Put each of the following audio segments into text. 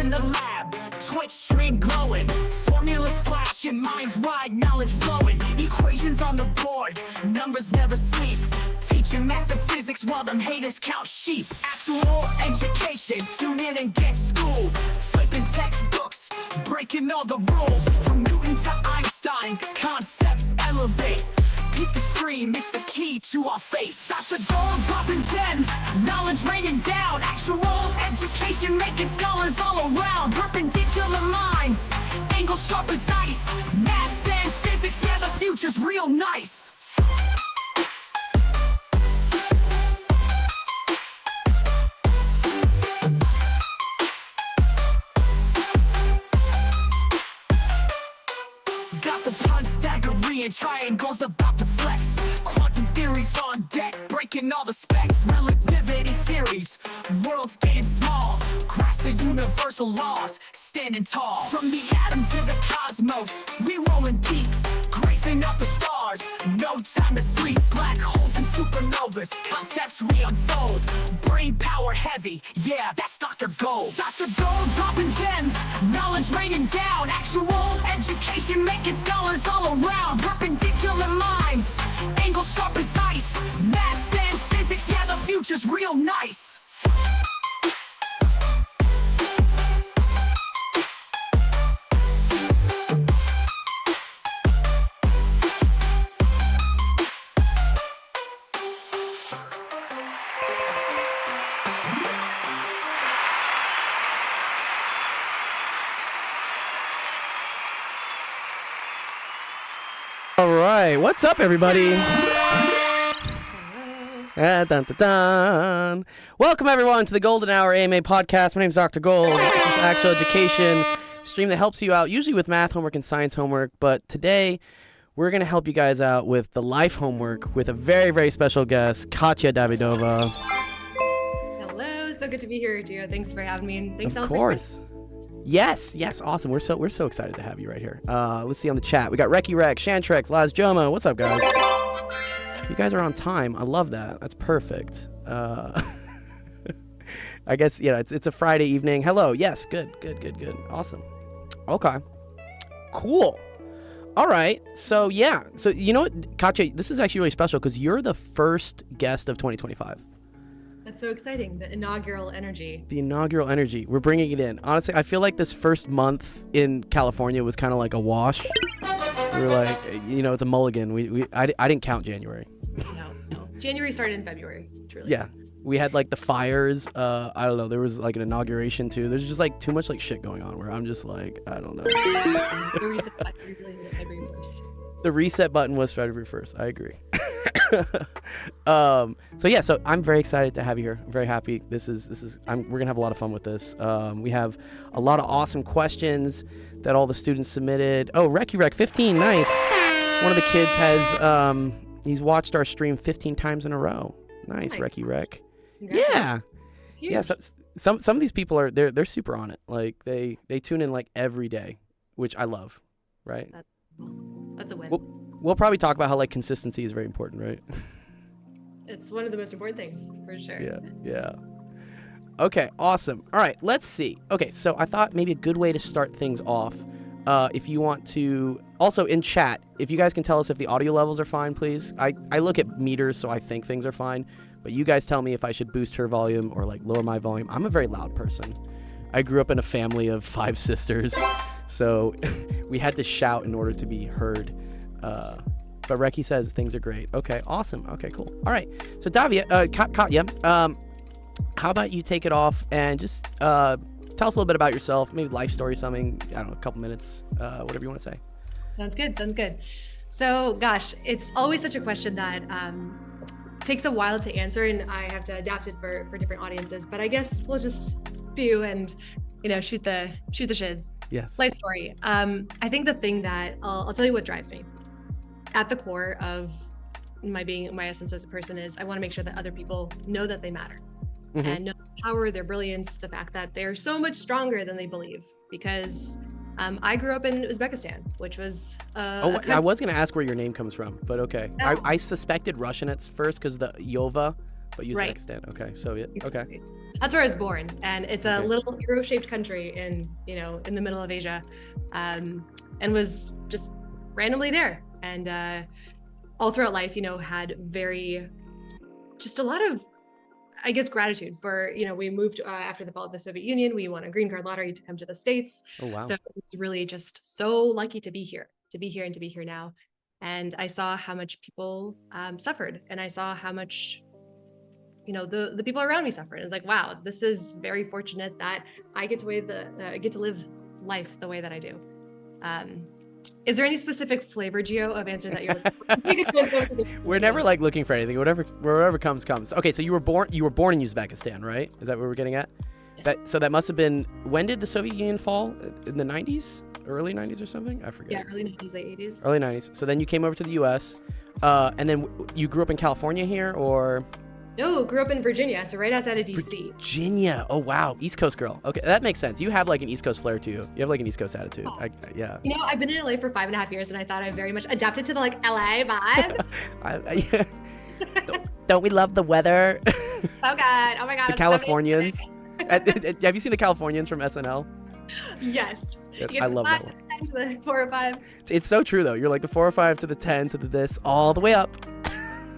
in the lab, Twitch stream glowing, formulas flashing, minds wide, knowledge flowing, equations on the board, numbers never sleep, teaching math and physics while them haters count sheep. Actual education, tune in and get schooled, flipping textbooks, breaking all the rules, from Newton to Einstein, concepts elevate. Keep the stream, it's the key to our fate. Dr. Gold dropping gems, knowledge raining down, actual education making scholars all around. Perpendicular minds, angles sharp as ice, maths and physics, yeah, the future's real nice. Got the Pythagorean triangles about to flex, quantum theories on deck, breaking all the specs, relativity theories, worlds getting small, grasp the universal laws, standing tall. From the atom to the cosmos, we rolling deep, grazing up the stars, no time to sleep. Black holes and supernovas, concepts we unfold, brain power heavy, yeah, that's Dr. Gold. Dr. Gold dropping gems, knowledge raining down, actual education making scholars all around. Perpendicular minds, angles sharp as ice, maths and physics, yeah, the future's real nice. All right, what's up, everybody? Dun, dun, dun. Welcome, everyone, to the Golden Hour AMA podcast. My name is Dr. Gold. This is actual education stream that helps you out, usually with math homework and science homework. But today, we're going to help you guys out with the life homework with a very, very special guest, Katya Davydova. Hello, so good to be here, Gio. Thanks for having me, and thanks, Of course. Yes, awesome. We're so excited to have you right here. Let's see on the chat. We got Reki Rek, Shantrex, Laz Joma. What's up, guys? You guys are on time. I love that. That's perfect. I guess, yeah, it's a Friday evening. Hello. Yes, good. Awesome. Okay. Cool. All right. So, yeah. So, you know what, Katya, this is actually really special because you're the first guest of 2025. That's so exciting. The inaugural energy. We're bringing it in. Honestly, I feel like this first month in California was kind of like a wash. We were like, it's a mulligan. I didn't count January. No. January started in February, truly. Yeah. We had like the fires. I don't know. There was like an inauguration too. There's just like too much like shit going on where I'm just like, I don't know. The reset button really hit February 1st. The reset button was February 1st. I agree. So I'm very excited to have you here. I'm very happy. We're gonna have a lot of fun with this. We have a lot of awesome questions that all the students submitted. Oh, Reki Rek 15, nice. One of the kids has he's watched our stream 15 times in a row. Nice. Reki Rek. Yeah. Yeah. So, some of these people they're super on it. Like they tune in like every day, which I love. Right. That's a win. We'll probably talk about how like consistency is very important, right? It's one of the most important things, for sure. Yeah. Okay, awesome. All right, let's see. Okay, so I thought maybe a good way to start things off, if you want to, also in chat, if you guys can tell us if the audio levels are fine, please. I look at meters, so I think things are fine, but you guys tell me if I should boost her volume or like lower my volume. I'm a very loud person. I grew up in a family of 5 sisters, so we had to shout in order to be heard. But Reki says things are great. Okay, awesome. Okay, cool. All right. So Katya, how about you take it off and just tell us a little bit about yourself, maybe life story, something, I don't know, a couple minutes, whatever you want to say. Sounds good. So, gosh, it's always such a question that takes a while to answer, and I have to adapt it for different audiences. But I guess we'll just spew and shoot the shiz. Yes. Life story. I think the thing that I'll tell you what drives me. At the core of my essence as a person is I want to make sure that other people know that they matter, and know their power, their brilliance, the fact that they're so much stronger than they believe. Because I grew up in Uzbekistan, which was I was going to ask where your name comes from, but okay. No. I suspected Russian at first because the Yova, but Uzbekistan. Right. Okay, Soviet. Okay. That's where I was born, and it's a Okay. little arrow-shaped country in in the middle of Asia, and was just randomly there. And all throughout life, had just a lot of, I guess, gratitude for, we moved after the fall of the Soviet Union. We won a green card lottery to come to the States. Oh, wow. So it's really just so lucky to be here, and to be here now. And I saw how much people suffered, and I saw how much, the people around me suffered. It's like, wow, this is very fortunate that I get to live life the way that I do. Is there any specific flavor, Gio, of answer that you're looking for? We're never like looking for anything. Whatever comes. Okay, so you were born in Uzbekistan, right? Is that what we're getting at? Yes. So that must have been, when did the Soviet Union fall? In the 90s? Early 90s or something? I forget. Yeah, early 90s, late 80s. Early 90s. So then you came over to the US, and then you grew up in California here, or? No, grew up in Virginia, so right outside of DC. Virginia. Oh, wow. East Coast girl. Okay, that makes sense. You have like an East Coast flair to you. You have like an East Coast attitude. Oh. Yeah. I've been in LA for 5.5 years, and I thought I very much adapted to the LA vibe. Don't we love the weather? Oh God! Oh my God! The Californians. Have you seen the Californians from SNL? Yes. I love that one. 10 to the 4 or 5. It's so true though. You're like the 4 or 5 to the 10 to the this, all the way up.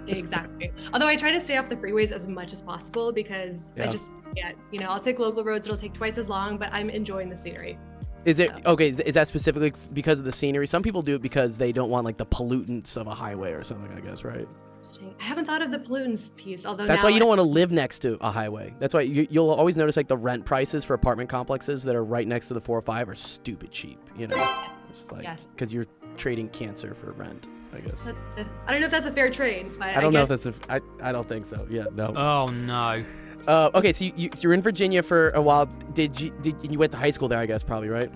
Exactly. Although I try to stay off the freeways as much as possible because I just can't. I'll take local roads. It'll take twice as long, but I'm enjoying the scenery. Is it okay? Is that specifically because of the scenery? Some people do it because they don't want like the pollutants of a highway or something, I guess, right? I haven't thought of the pollutants piece, although that's why you don't want to live next to a highway. That's why you'll always notice like the rent prices for apartment complexes that are right next to the 4 or 5 are stupid cheap. It's like because you're trading cancer for rent, I guess. I don't know if that's a fair trade, but I don't know if that's I don't think so. Yeah, no. Oh no. Okay, so you're in Virginia for a while. Did you went to high school there? I guess probably, right?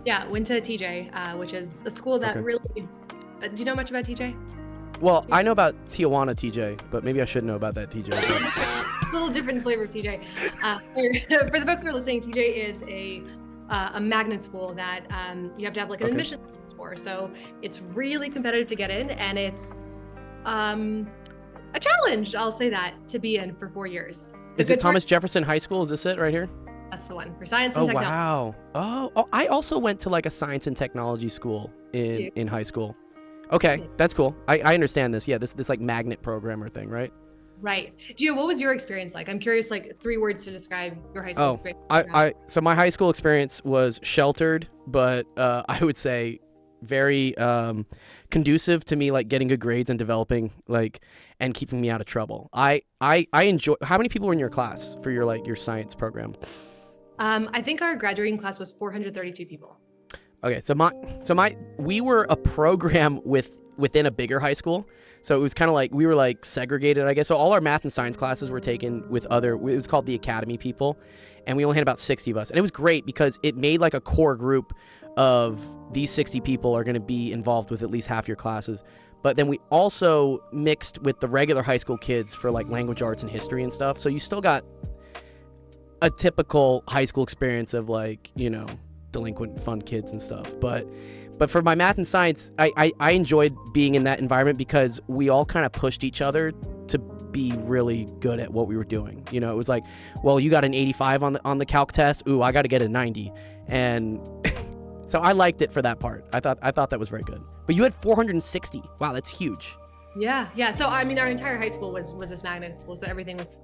Yeah, went to TJ, which is a school that really. Do you know much about TJ? Well, I know about Tijuana TJ, but maybe I should know about that TJ. A little different flavor of TJ. For the folks who are listening, TJ is a magnet school that you have to have like an admission for. So it's really competitive to get in, and it's a challenge, I'll say that, to be in for 4 years. Is it Thomas Jefferson High School? Is this it right here? That's the one for science and technology. Wow. Oh, I also went to like a science and technology school in high school. Okay, that's cool. I understand this. Yeah, this like magnet programmer thing, right? Right. Gio, what was your experience like? I'm curious, like 3 words to describe your high school experience. So my high school experience was sheltered, but I would say very conducive to me like getting good grades and developing and keeping me out of trouble. I enjoy. How many people were in your class for your science program? I think our graduating class was 432 people. Okay, so we were a program within a bigger high school. So it was kind of like we were like segregated, I guess. So all our math and science classes were taken with it was called the academy people, and we only had about 60 of us. And it was great because it made like a core group of these 60 people are going to be involved with at least half your classes. But then we also mixed with the regular high school kids for like language arts and history and stuff. So you still got a typical high school experience of delinquent fun kids and stuff. But for my math and science, I enjoyed being in that environment because we all kind of pushed each other to be really good at what we were doing. It was like, well, you got an 85 on the calc test. Ooh, I got to get a 90. And so I liked it for that part. I thought that was very good. But you had 460. Wow, that's huge. Yeah. So I mean, our entire high school was this magnet school, so everything was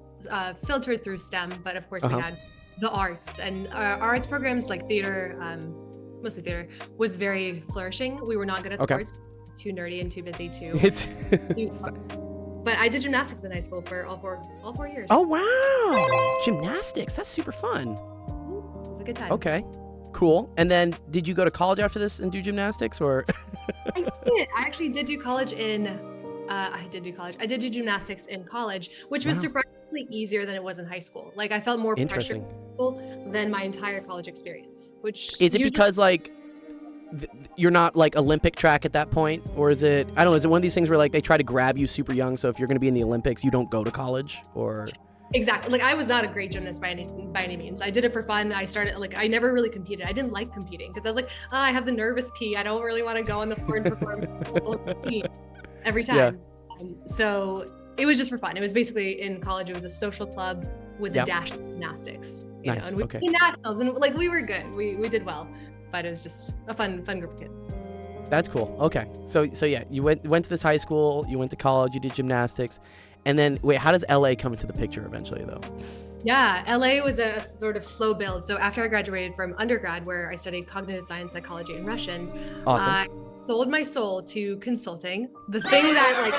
filtered through STEM. But of course, we had the arts, and our arts programs like theater, mostly theater, was very flourishing. We were not good at sports, too nerdy and too busy to do sports. But I did gymnastics in high school for all four years. Oh wow, gymnastics! That's super fun. It was a good time. Okay, cool. And then, did you go to college after this and do gymnastics, or? I did. I actually did do college I did do gymnastics in college, which was surprisingly easier than it was in high school. Like I felt more pressure than my entire college experience. Which is it because you're not like Olympic track at that point, or is it? I don't know. Is it one of these things where like they try to grab you super young, so if you're going to be in the Olympics, you don't go to college, or? Exactly. Like I was not a great gymnast by any means. I did it for fun. I started I never really competed. I didn't like competing because I was like, I have the nervous pee. I don't really want to go on the floor and perform every time. So it was just for fun. It was basically in college. It was a social club with a dash of gymnastics. You Nice. know, and we did nationals, and like we were good. We did well, but it was just a fun group of kids. That's cool. Okay. So yeah, you went to this high school, you went to college, you did gymnastics, and then wait, how does LA come into the picture eventually though? Yeah, LA was a sort of slow build. So after I graduated from undergrad, where I studied cognitive science, psychology, and Russian, Awesome. I sold my soul to consulting. The thing that like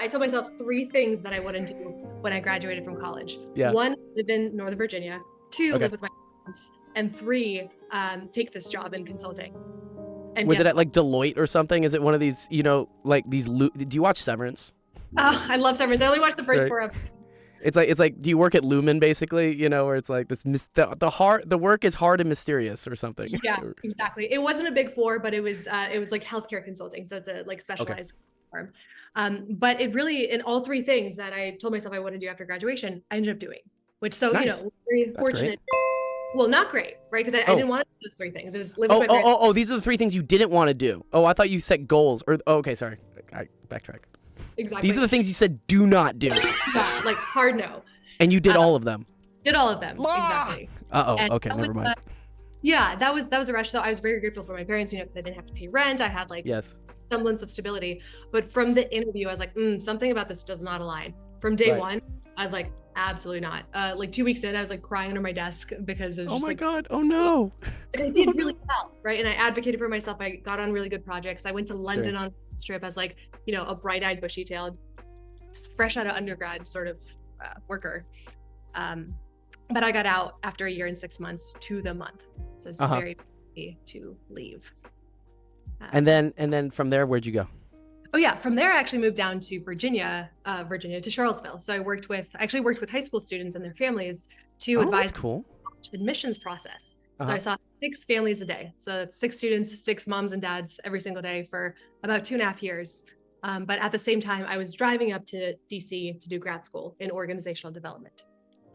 I told myself 3 things that I wouldn't do when I graduated from college. Yeah. 1, live in Northern Virginia. 2, Okay. live with my parents. And 3, take this job in consulting. And Was it guess at like Deloitte or something? Is it one of these, you know, like these? Do you watch Severance? what? I love Severance. I only watched the first Right. 4 episodes. It's like, do you work at Lumen basically? You know, where it's like this, the work is hard and mysterious or something. Yeah, exactly. It wasn't a big 4, but it was like healthcare consulting. So it's a like specialized firm. But it really, in all 3 things that I told myself I wouldn't do after graduation, I ended up doing, which so, Nice. you know, very That's fortunate. Well, not great, right? Because I didn't want to do those 3 things. It was live with my parents. Oh, these are the 3 things you didn't want to do. Oh, I thought you set goals okay, sorry. I backtrack. Exactly. These are the things you said do not do. Yeah, like hard no. And you did all of them. Did all of them. Exactly. And Okay, that never was, mind. yeah, that was a rush. So I was very grateful for my parents, you know, because I didn't have to pay rent. I had like Yes. semblance of stability. But from the interview, I was like, something about this does not align. From day Right. 1, I was like, absolutely not. Like 2 weeks in, I was like crying under my desk because it was Oh just my like, God. Oh no. and I did really well, right? And I advocated for myself. I got on really good projects. I went to London on a business trip as like, you know, a bright-eyed, bushy-tailed, fresh out of undergrad sort of worker. But I got out after a year and 6 months to the month. So it's very easy to leave. And then from there, where'd you go? Oh yeah, from there I actually moved down to Virginia to Charlottesville. So I actually worked with high school students and their families to advise That's cool. the admissions process. So I saw 6 families a day. So that's 6 students, 6 moms and dads every single day for about 2.5 years. But at the same time, I was driving up to DC to do grad school in organizational development.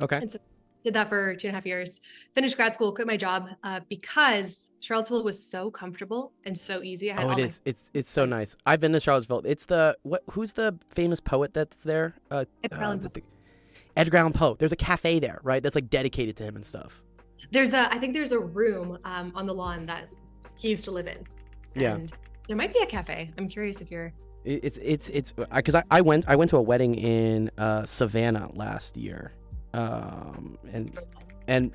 Okay. And so did that for 2.5 years, finished grad school, quit my job because Charlottesville was so comfortable and so easy. I had Oh, it is. It's so nice. I've been to Charlottesville. It's who's the famous poet that's there? Edgar Allan Poe. There's a cafe there, right? That's like dedicated to him and stuff. I think there's a room on the lawn that he used to live in. Yeah. And there might be a cafe. I'm curious if you're. It's because I went to a wedding in Savannah last year, and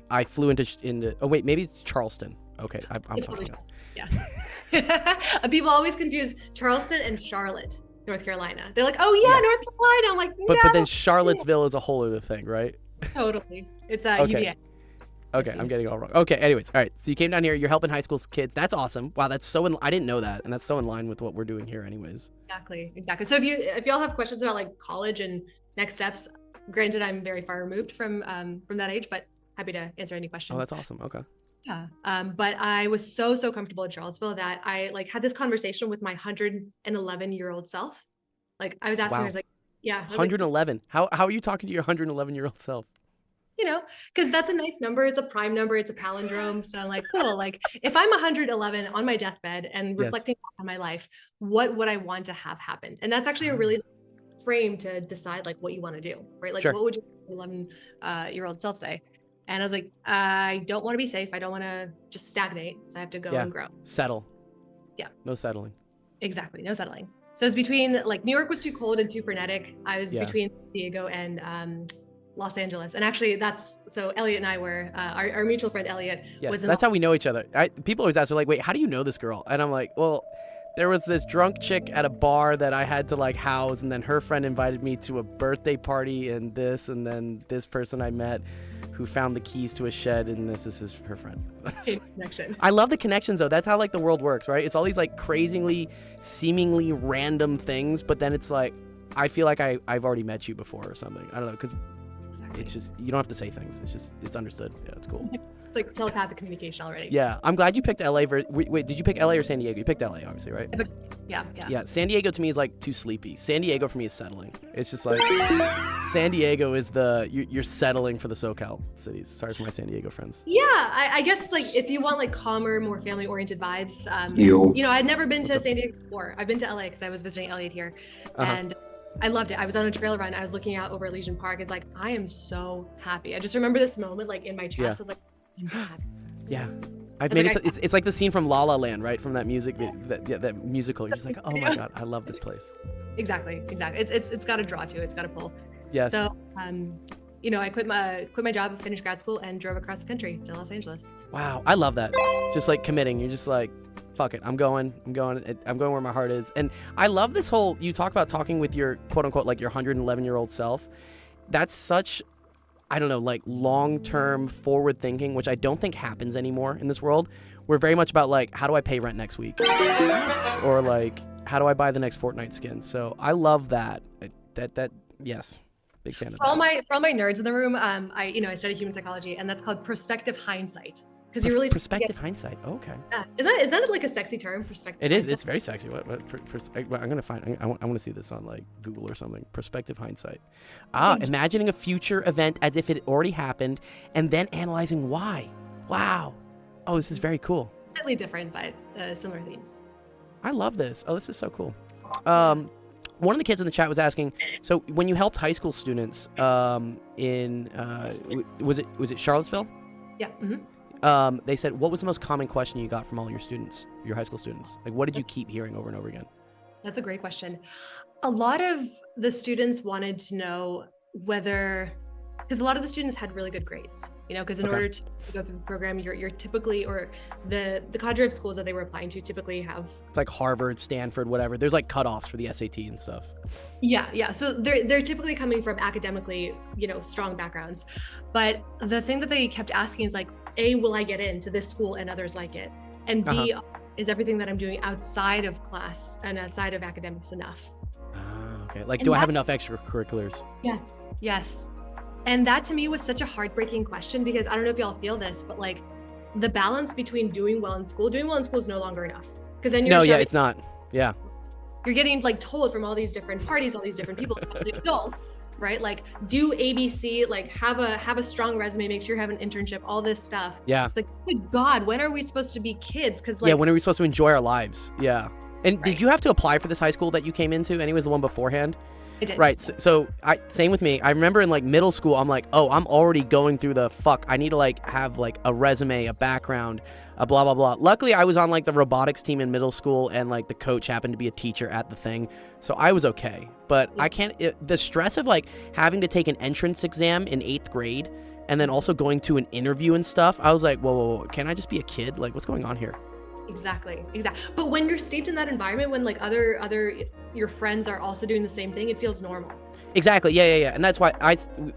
I flew into oh wait, maybe it's Charleston. Okay, I'm talking about. Yeah. People always confuse Charleston and Charlotte, North Carolina. They're like, oh yeah, Yes. North Carolina. I'm like, But then Charlottesville is a whole other thing, right? Totally. It's Okay. UVA. Okay, I'm getting it all wrong. Okay, anyways, all right. So you came down here. You're helping high school kids. That's awesome. Wow, that's so. I didn't know that, and that's so in line with what we're doing here, anyways. Exactly. So if y'all have questions about like college and next steps, granted I'm very far removed from that age, but happy to answer any questions. Oh, that's awesome. Okay. Yeah. But I was so comfortable in Charlottesville that I like had this conversation with my 111-year-old self. Like I was asking her, I was like, yeah. 111. How are you talking to your 111-year-old self? You know, because that's a nice number. It's a prime number. It's a palindrome. So I'm like, cool. Like if I'm 111 on my deathbed and reflecting on my life, what would I want to have happen? And that's actually a really nice frame to decide like what you want to do, right? Like what would your 11-year-old self say? And I was like, I don't want to be safe. I don't want to just stagnate. So I have to go and grow. Settle. Yeah. No settling. Exactly. No settling. So it was between like New York was too cold and too frenetic. I was between San Diego and Los Angeles. And actually so Elliot and I were, our mutual friend Elliot was in that's how we know each other. People always ask, they're like, wait, how do you know this girl? And I'm like, well, there was this drunk chick at a bar that I had to like house, and then her friend invited me to a birthday party and then this person I met who found the keys to a shed, and this is her friend. Connection. I love the connections though. That's how like the world works, right? It's all these like crazingly, seemingly random things, but then it's like, I feel like I've already met you before or something. I don't know, because it's just, you don't have to say things. It's understood. Yeah, it's cool. It's like telepathic communication already. Yeah, I'm glad you picked LA. Wait, did you pick LA or San Diego? You picked LA, obviously, right? Yeah. San Diego to me is like too sleepy. San Diego for me is settling. It's just like San Diego is you're settling for the SoCal cities. Sorry for my San Diego friends. Yeah, I guess it's like if you want like calmer, more family-oriented vibes. You know, I'd never been to San Diego before. I've been to LA because I was visiting Elliot here, and I loved it. I was on a trail run. I was looking out over Elysian Park. It's like, I am so happy. I just remember this moment like in my chest. Yeah. I was like, I'm happy. Yeah. I've It's made like it. It's like the scene from La La Land, right? From that that musical. You're just like, oh my god, I love this place. Exactly. It's got to draw to. It's got to pull. Yes. So, I quit my job, finished grad school, and drove across the country to Los Angeles. Wow, I love that. Just like committing. You're just like, fuck it. I'm going where my heart is. And I love this whole. You talk about talking with your quote unquote like your 111-year-old self. That's such, I don't know, like long-term forward thinking, which I don't think happens anymore in this world. We're very much about like, how do I pay rent next week? Or like, how do I buy the next Fortnite skin? So I love that. Yes, big fan of For all that. my nerds in the room, I studied human psychology, and that's called prospective hindsight. Because you really Perspective hindsight. Oh, okay. is that like a sexy term? Perspective. It is. hindsight? It's very sexy. I'm gonna find. I want to see this on like Google or something. Perspective hindsight. Imagining a future event as if it already happened, and then analyzing why. Wow. Oh, this is very cool. Slightly different, but similar themes. I love this. Oh, this is so cool. One of the kids in the chat was asking, so when you helped high school students in was it Charlottesville? Yeah. Mm-hmm. They said, what was the most common question you got from all your students, your high school students? Like, what did you keep hearing over and over again? That's a great question. A lot of the students wanted to know whether, because a lot of the students had really good grades, because in order to go through this program, you're typically, or the cadre of schools that they were applying to typically have. It's like Harvard, Stanford, whatever. There's like cutoffs for the SAT and stuff. Yeah. So they're typically coming from academically, strong backgrounds. But the thing that they kept asking is like, A, will I get into this school and others like it? And B, is everything that I'm doing outside of class and outside of academics enough? Okay. Like, do I have enough extracurriculars? Yes. And that to me was such a heartbreaking question, because I don't know if y'all feel this, but like the balance between doing well in school is no longer enough. Because then it's not. Yeah. You're getting like told from all these different parties, all these different people, especially adults, right? Like do ABC, like have a strong resume, make sure you have an internship, all this stuff. Yeah. It's like, good God, when are we supposed to be kids? Because when are we supposed to enjoy our lives? Yeah. And did you have to apply for this high school that you came into? Anyways, the one beforehand? I did. Right. So same with me. I remember in like middle school, I'm like, oh, I'm already going through the I need to like have like a resume, a background, a blah, blah, blah. Luckily, I was on like the robotics team in middle school, and like the coach happened to be a teacher at the thing. So I was okay. But I can't, the stress of like having to take an entrance exam in 8th grade and then also going to an interview and stuff. I was like, whoa, can I just be a kid? Like, what's going on here? Exactly. But when you're steeped in that environment, when like other your friends are also doing the same thing, it feels normal. Exactly. Yeah. And that's why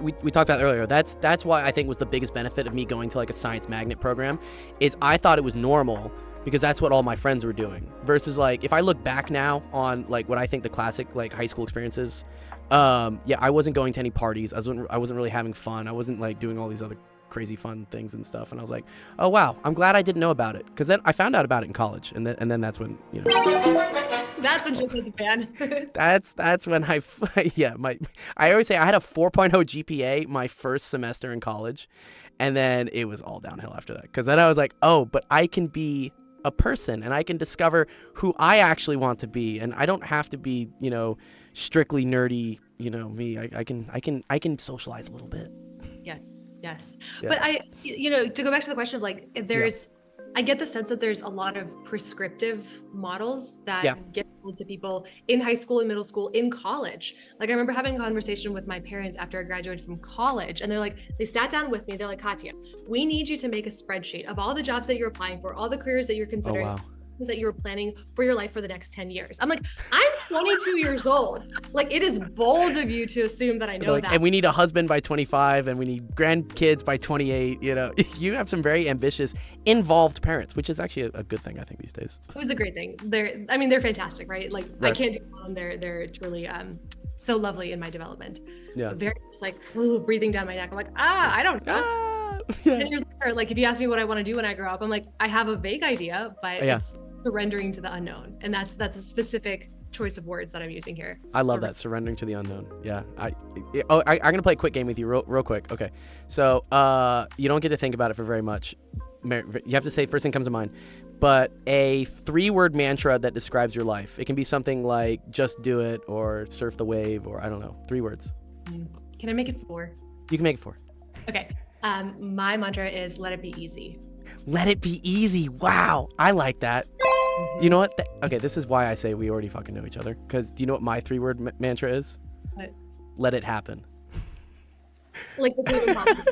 we talked about earlier. That's why I think was the biggest benefit of me going to like a science magnet program, is I thought it was normal because that's what all my friends were doing. Versus like if I look back now on like what I think the classic like high school experiences, I wasn't going to any parties. I wasn't really having fun. I wasn't like doing all these other crazy fun things and stuff. And I was like, oh wow, I'm glad I didn't know about it, because then I found out about it in college, and then that's when That's when shit hit the fan. that's when I always say I had a 4.0 GPA my first semester in college, and then it was all downhill after that, because then I was like, oh, but I can be a person and I can discover who I actually want to be, and I don't have to be strictly nerdy me. I can socialize a little bit. Yes. Yeah. But to go back to the question of like, I get the sense that there's a lot of prescriptive models that get told to people in high school, in middle school, in college. Like I remember having a conversation with my parents after I graduated from college, and they sat down with me. They're like, Katya, we need you to make a spreadsheet of all the jobs that you're applying for, all the careers that you're considering. Oh, wow. That you're planning for your life for the next 10 years. I'm like, I'm 22 years old. Like, it is bold of you to assume that I know that. And we need a husband by 25, and we need grandkids by 28. You have some very ambitious, involved parents, which is actually a good thing, I think, these days. It was a great thing. They're fantastic, right? Like, right. I can't do it on. They're truly so lovely in my development. Yeah. Very just like breathing down my neck. I'm like, I don't know. Yeah. 10 years later, like if you ask me what I want to do when I grow up, I'm like, I have a vague idea, but it's surrendering to the unknown. And that's a specific choice of words that I'm using here. I love that, surrendering to the unknown. Yeah. I'm gonna play a quick game with you real quick. Okay. So you don't get to think about it for very much, you have to say first thing comes to mind, but a 3-word mantra that describes your life. It can be something like just do it or surf the wave or I don't know, 3 words. Can I make it 4? You can make it 4. Okay. My mantra is let it be easy. Let it be easy. Wow. I like that. You know what? Okay, this is why I say we already fucking know each other. Because do you know what my 3-word mantra is? What? Let it happen. Like the Tame Impala.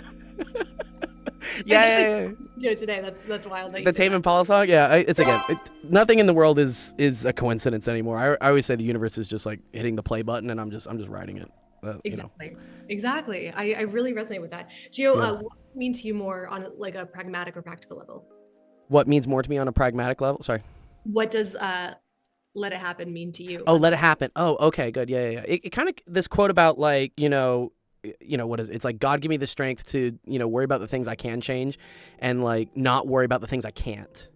Yeah. Do it today. That's wild. The Tame Impala song? Yeah, it's again, nothing in the world is a coincidence anymore. I always say the universe is just like hitting the play button and I'm just riding it. Exactly. Exactly. I really resonate with that. Gio, what does it mean to you more on like a pragmatic or practical level? What means more to me on a pragmatic level? Sorry. What does let it happen mean to you? Oh, let it happen. Oh, okay, good. Yeah. It kind of, this quote about like, what is it? It's like, God give me the strength to, worry about the things I can change and like not worry about the things I can't,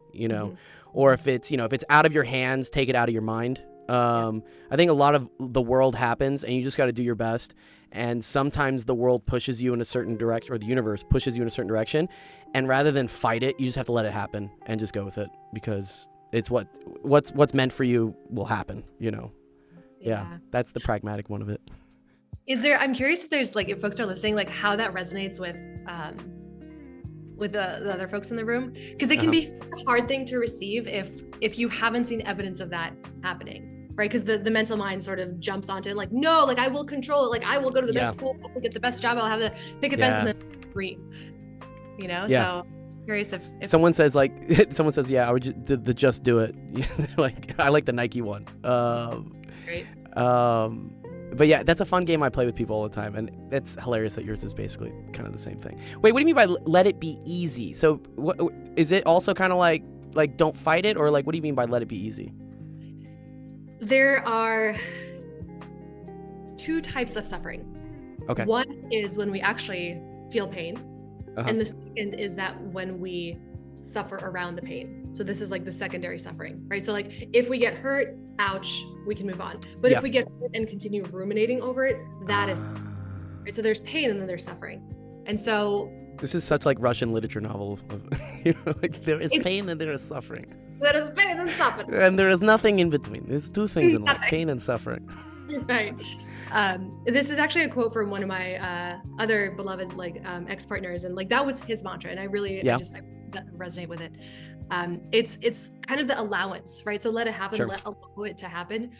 or if it's out of your hands, take it out of your mind. I think a lot of the world happens and you just got to do your best. And sometimes the world pushes you in a certain direction, or the universe pushes you in a certain direction. And rather than fight it, you just have to let it happen and just go with it because it's what's meant for you will happen, Yeah, that's the pragmatic one of it. I'm curious if there's like, if folks are listening, like how that resonates with the other folks in the room, because it can be such a hard thing to receive if you haven't seen evidence of that happening, right? Because the mental mind sort of jumps onto it, like, no, like I will control it, like I will go to the best school, I'll get the best job, I'll have the picket fence and then green, So curious if someone says yeah, I would just do it. Like I like the Nike one. Great. But yeah, that's a fun game I play with people all the time, and it's hilarious that yours is basically kind of the same thing. Wait, what do you mean by let it be easy? So what is it also kind of like don't fight it, or like what do you mean by let it be easy? There are 2 types of suffering. Okay. One is when we actually feel pain, and the second is that when we suffer around the pain. So this is like the secondary suffering, right? So like if we get hurt, ouch, we can move on. But if we get hurt and continue ruminating over it, that is, right? So there's pain and then there's suffering. And so this is such like Russian literature novel of, like there is pain and there is suffering. There is pain and suffering. And there is nothing in between. There's 2 things in life, pain and suffering. Right. This is actually a quote from one of my other beloved ex-partners, and like that was his mantra, and I resonate with it. It's kind of the allowance, right? So let it happen, allow it to happen.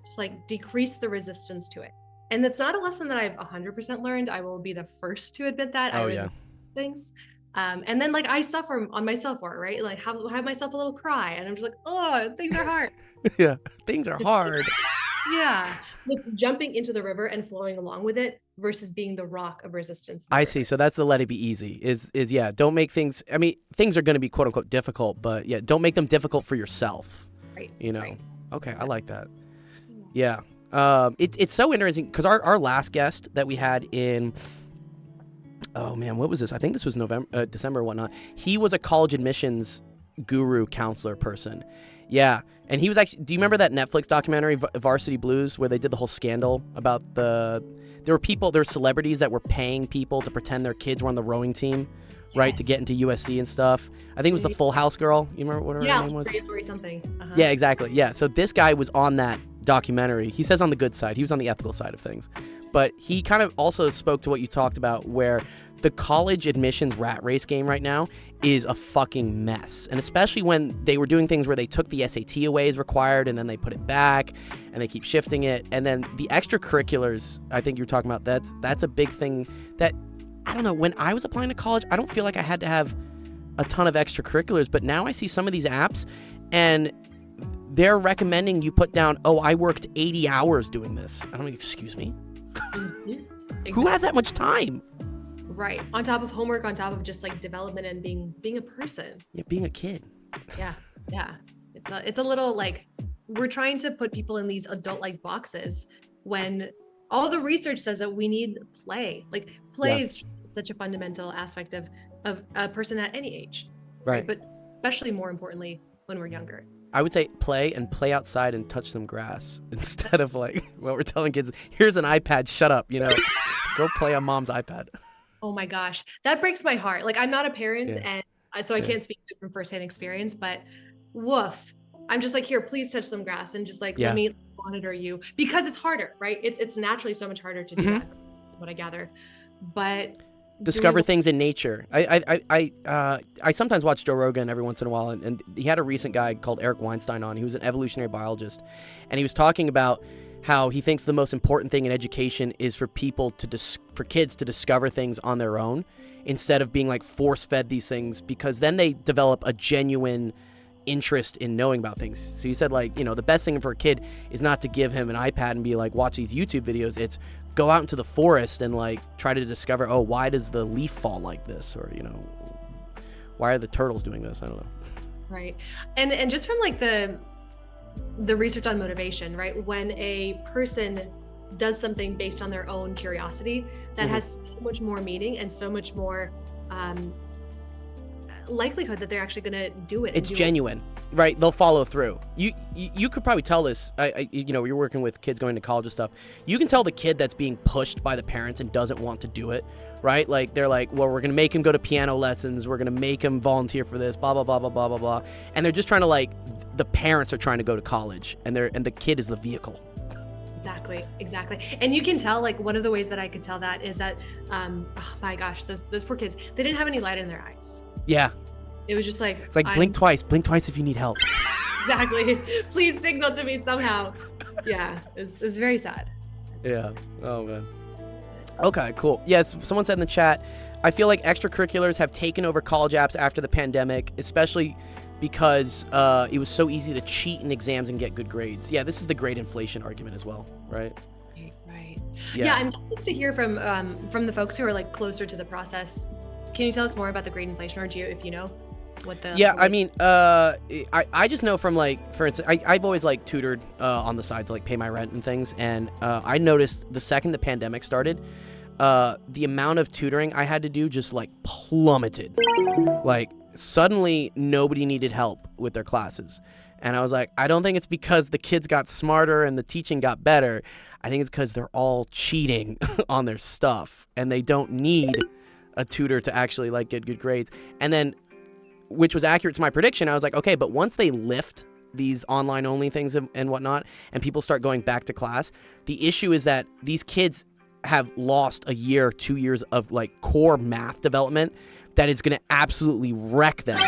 Just like decrease the resistance to it. And that's not a lesson that I've 100% learned. I will be the first to admit that. I resist things. And then like I suffer on myself for it, right? Like have myself a little cry, and I'm just like, oh, things are hard. Yeah, things are hard. Yeah, it's jumping into the river and flowing along with it versus being the rock of resistance. I see. So that's the let it be easy. Is don't make things. I mean, things are going to be quote unquote difficult, but yeah, don't make them difficult for yourself. Right. Right. Okay, I like that. Yeah. It's so interesting because our last guest that we had in, oh man, what was this? I think this was December or whatnot. He was a college admissions guru counselor person. Yeah. And he was actually, do you remember that Netflix documentary, Varsity Blues, where they did the whole scandal about there were celebrities that were paying people to pretend their kids were on the rowing team, right, to get into USC and stuff. I think it was the Full House girl. You remember what her name was? Something. Yeah, exactly. Yeah. So this guy was on that documentary. He says on the good side. He was on the ethical side of things. But he kind of also spoke to what you talked about, where the college admissions rat race game right now is a fucking mess. And especially when they were doing things where they took the SAT away as required and then they put it back and they keep shifting it. And then the extracurriculars, I think you're talking about, that's a big thing that, I don't know, when I was applying to college, I don't feel like I had to have a ton of extracurriculars, but now I see some of these apps and they're recommending you put down, oh, I worked 80 hours doing this. I'm like, excuse me? Exactly. Who has that much time? Right. On top of homework, on top of just like development and being a person. Yeah, being a kid. Yeah. It's a little like we're trying to put people in these adult-like boxes when all the research says that we need play. Like play is such a fundamental aspect of a person at any age. Right. But especially more importantly when we're younger. I would say play outside and touch some grass instead of like what we're telling kids, here's an iPad, shut up, go play on mom's iPad. Oh my gosh, that breaks my heart. Like, I'm not a parent, Yeah. and so I Yeah. can't speak from firsthand experience, but woof. I'm just like, here, please touch some grass and just like let Yeah. me monitor you, because it's harder, right? It's naturally so much harder to do Mhm. that, what I gather. But doing Discover things in nature. I sometimes watch Joe Rogan every once in a while, and he had a recent guy called Eric Weinstein on. He was an evolutionary biologist, and he was talking about how he thinks the most important thing in education is for for kids to discover things on their own instead of being like force fed these things, because then they develop a genuine interest in knowing about things. So he said, like, the best thing for a kid is not to give him an iPad and be like, watch these YouTube videos. It's go out into the forest and like try to discover, oh, why does the leaf fall like this? Or, why are the turtles doing this? I don't know. Right. And just from like the research on motivation, right? When a person does something based on their own curiosity, that has so much more meaning and so much more likelihood that they're actually going to do it. It's genuine, right? They'll follow through. You could probably tell this. You're working with kids going to college and stuff. You can tell the kid that's being pushed by the parents and doesn't want to do it, right? Like they're like, well, we're gonna make him go to piano lessons. We're gonna make him volunteer for this. Blah blah blah blah blah blah blah. And they're just trying to the parents are trying to go to college, and the kid is the vehicle. Exactly. And you can tell, like, one of the ways that I could tell that is that, oh my gosh, those poor kids, they didn't have any light in their eyes. Yeah. It was just like, it's like blink twice if you need help. Exactly. Please signal to me somehow. Yeah, it was very sad. Yeah. Oh man. Okay, cool. Yes, someone said in the chat, I feel like extracurriculars have taken over college apps after the pandemic, especially because it was so easy to cheat in exams and get good grades. Yeah, this is the grade inflation argument as well, right? Right. Yeah, I'm curious to hear from the folks who are like closer to the process. Can you tell us more about the grade inflation, or if you know what the? Yeah, I mean, I just know from for instance, I've always tutored on the side to pay my rent and things, and I noticed the second the pandemic started, the amount of tutoring I had to do just plummeted. Suddenly nobody needed help with their classes. And I was like, I don't think it's because the kids got smarter and the teaching got better. I think it's because they're all cheating on their stuff and they don't need a tutor to actually get good grades. And then, which was accurate to my prediction, I was like, okay, but once they lift these online only things and whatnot, and people start going back to class, the issue is that these kids have lost a year, 2 years of core math development that is going to absolutely wreck them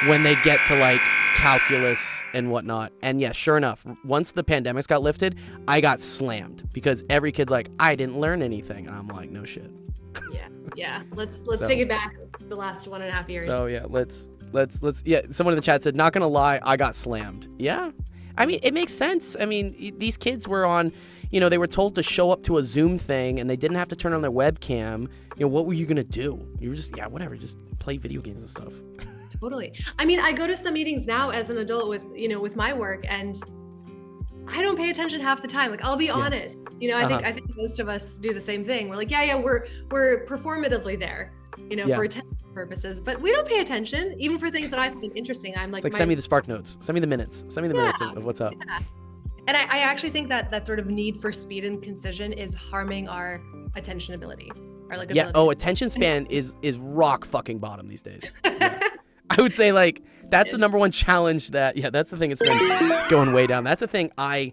when they get to calculus and whatnot. And yeah, sure enough, once the pandemics got lifted, I got slammed because every kid's like, I didn't learn anything. And I'm like, no shit. Yeah. Let's take it back the last 1.5 years. So yeah, let's yeah. Someone in the chat said, not going to lie, I got slammed. Yeah. I mean, it makes sense. I mean, these kids were on, they were told to show up to a Zoom thing and they didn't have to turn on their webcam. What were you going to do? You were just, whatever, just play video games and stuff. Totally. I mean, I go to some meetings now as an adult with my work, and I don't pay attention half the time. I'll be honest, I think most of us do the same thing. We're like, we're performatively there, for attendance purposes, but we don't pay attention even for things that I find interesting. I'm like, send me the Spark Notes, send me the minutes, minutes of what's up. Yeah. And I actually think that sort of need for speed and concision is harming our attention ability. Attention span is rock fucking bottom these days. Yeah. I would say that's the number one challenge that's the thing that's been going way down. That's the thing I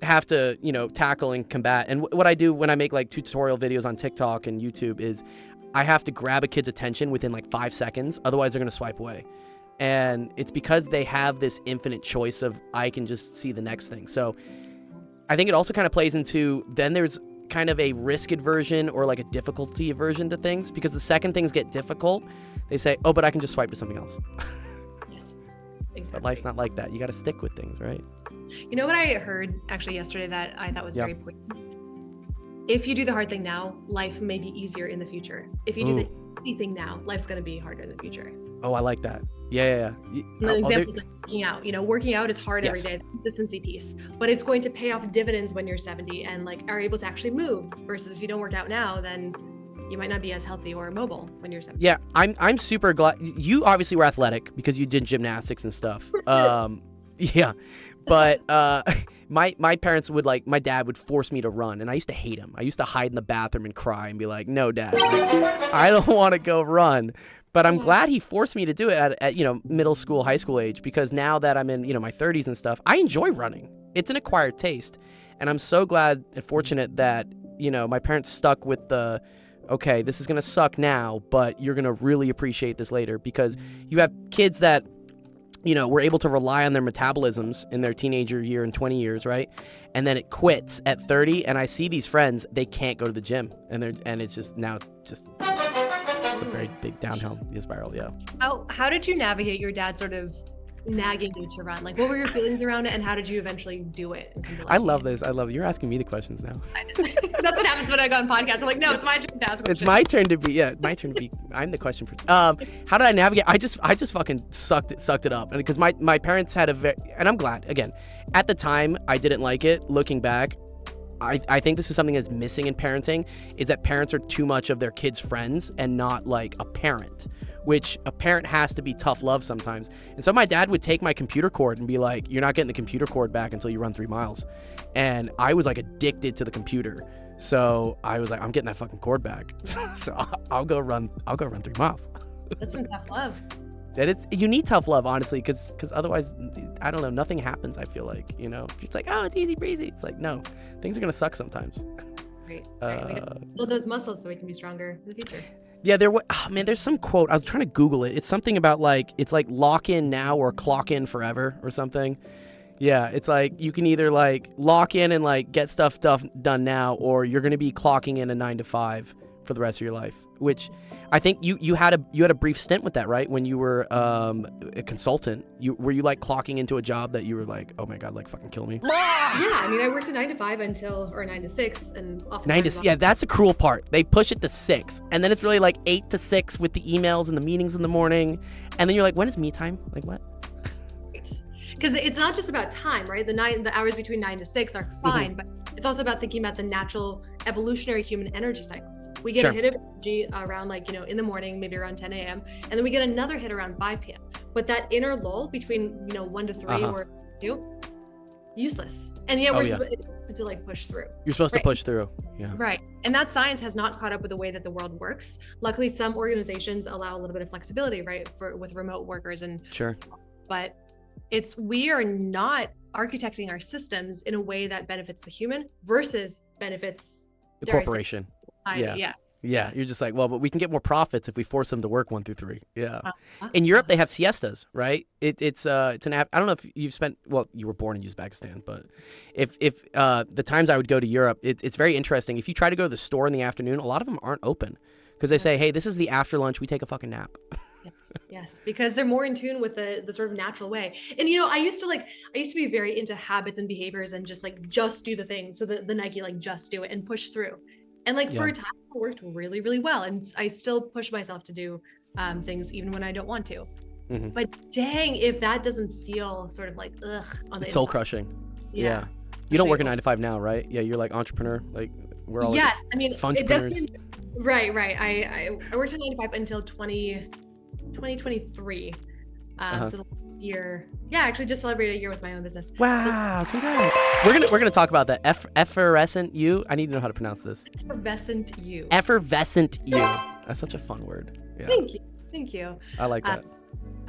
have to, tackle and combat. And what I do when I make tutorial videos on TikTok and YouTube is I have to grab a kid's attention within 5 seconds. Otherwise they're going to swipe away. And it's because they have this infinite choice of I can just see the next thing. So I think it also kind of plays into then there's kind of a risk aversion or a difficulty aversion to things, because the second things get difficult, they say, oh, but I can just swipe to something else. Yes, exactly. But life's not like that. You got to stick with things, right? You know what I heard actually yesterday that I thought was very important? If you do the hard thing now, life may be easier in the future. If you do the easy thing now, life's going to be harder in the future. Oh, I like that. Yeah. An example is working out. Working out is hard every day, the consistency piece, but it's going to pay off dividends when you're 70 and are able to actually move, versus if you don't work out now, then you might not be as healthy or mobile when you're 70. Yeah, I'm super glad. You obviously were athletic because you did gymnastics and stuff. Yeah, but my parents would like, my dad would force me to run, and I used to hate him. I used to hide in the bathroom and cry and be like, no, Dad, I don't want to go run. But I'm glad he forced me to do it at middle school, high school age, because now that I'm in, my 30s and stuff, I enjoy running. It's an acquired taste. And I'm so glad and fortunate that, my parents stuck with the, okay, this is going to suck now, but you're going to really appreciate this later, because you have kids that, were able to rely on their metabolisms in their teenager year and 20 years, right? And then it quits at 30. And I see these friends, they can't go to the gym, and it's just it's a very big downhill spiral. Yeah. How did you navigate your dad sort of nagging you to run? Like, what were your feelings around it, and how did you eventually do it? I love this. I love it. You're asking me the questions now. That's what happens when I go on podcasts. I'm like, no, it's my turn to ask questions. It's my turn to be. I'm the question person. How did I navigate? I just fucking sucked it up, and because my parents had and I'm glad. Again, at the time I didn't like it. Looking back, I think this is something that's missing in parenting, is that parents are too much of their kids' friends and not like a parent, which a parent has to be tough love sometimes. And so my dad would take my computer cord and be like, you're not getting the computer cord back until you run 3 miles. And I was like addicted to the computer. So I was like, I'm getting that fucking cord back. So I'll go run 3 miles. That's some tough love. You need tough love, honestly, because otherwise, I don't know, nothing happens. I feel like, it's like, oh, it's easy breezy. It's like, no, things are gonna suck sometimes. Right. We gotta build those muscles so we can be stronger in the future. Yeah, there's some quote. I was trying to Google it. It's something about like, it's like lock in now or clock in forever or something. Yeah, it's like you can either like lock in and like get stuff done now, or you're gonna be clocking in a 9 to 5 for the rest of your life, which I think you had a brief stint with that, right? When you were a consultant, were you like clocking into a job that you were like, oh my God, like fucking kill me? Yeah, I mean, I worked a 9 to 5 or 9 to 6, and yeah, that's the cruel part. They push it to 6, and then it's really like 8 to 6 with the emails and the meetings in the morning, and then you're like, when is me time? Like what? Because it's not just about time, right? The hours between 9 to 6 are fine, but it's also about thinking about the natural evolutionary human energy cycles. We get a hit of energy around in the morning, maybe around 10 a.m. And then we get another hit around 5 p.m. But that inner lull between, 1 to 3 or 2, useless. And yet we're supposed to like push through. You're supposed to push through. Yeah. Right. And that science has not caught up with the way that the world works. Luckily, some organizations allow a little bit of flexibility, right? With remote workers but we are not architecting our systems in a way that benefits the human versus benefits the corporation. Yeah. You're just like, well, but we can get more profits if we force them to work 1 through 3. Yeah. In Europe, they have siestas, right? It's an app. I don't know if you've you were born in Uzbekistan, but if the times I would go to Europe, it's very interesting. If you try to go to the store in the afternoon, a lot of them aren't open because they say, hey, this is the after lunch. We take a fucking nap. Yes, because they're more in tune with the sort of natural way. And I used to be very into habits and behaviors and just do the thing. So the Nike just do it and push through. And for a time it worked really, really well. And I still push myself to do things even when I don't want to. Mm-hmm. But dang, if that doesn't feel sort of ugh on the soul crushing. Yeah. You don't work a 9 to 5 now, right? Yeah, you're like entrepreneur. Like we're all entrepreneurs. Right. I worked a 9 to 5 until 2023. So the last year, actually just celebrated a year with my own business. Wow, congrats. We're gonna talk about that. Effervescent You. I need to know how to pronounce this. Effervescent You. Effervescent You. That's such a fun word. Yeah. Thank you. I like that.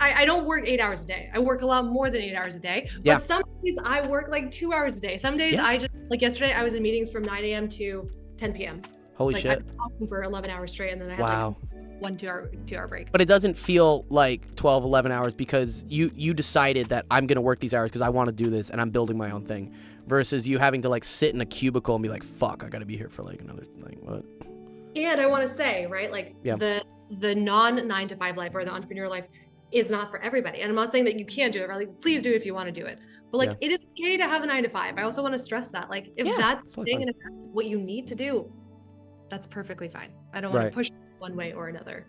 I don't work 8 hours a day. I work a lot more than 8 hours a day. But some days I work 2 hours a day. Some days I just yesterday I was in meetings from 9 a.m. to 10 p.m. Holy shit. I was for 11 hours straight, and then I had 1 2 hour break. But it doesn't feel like 12, 11 hours because you decided that I'm going to work these hours because I want to do this and I'm building my own thing versus you having to sit in a cubicle and be like, fuck, I got to be here for another, what? And I want to say, right, the non 9 to 5 life or the entrepreneur life is not for everybody. And I'm not saying that you can't do it, right? Please do if you want to do it. But it is okay to have a 9 to 5. I also want to stress that, if that's the thing and if that's what you need to do, that's perfectly fine. I don't want to push one way or another,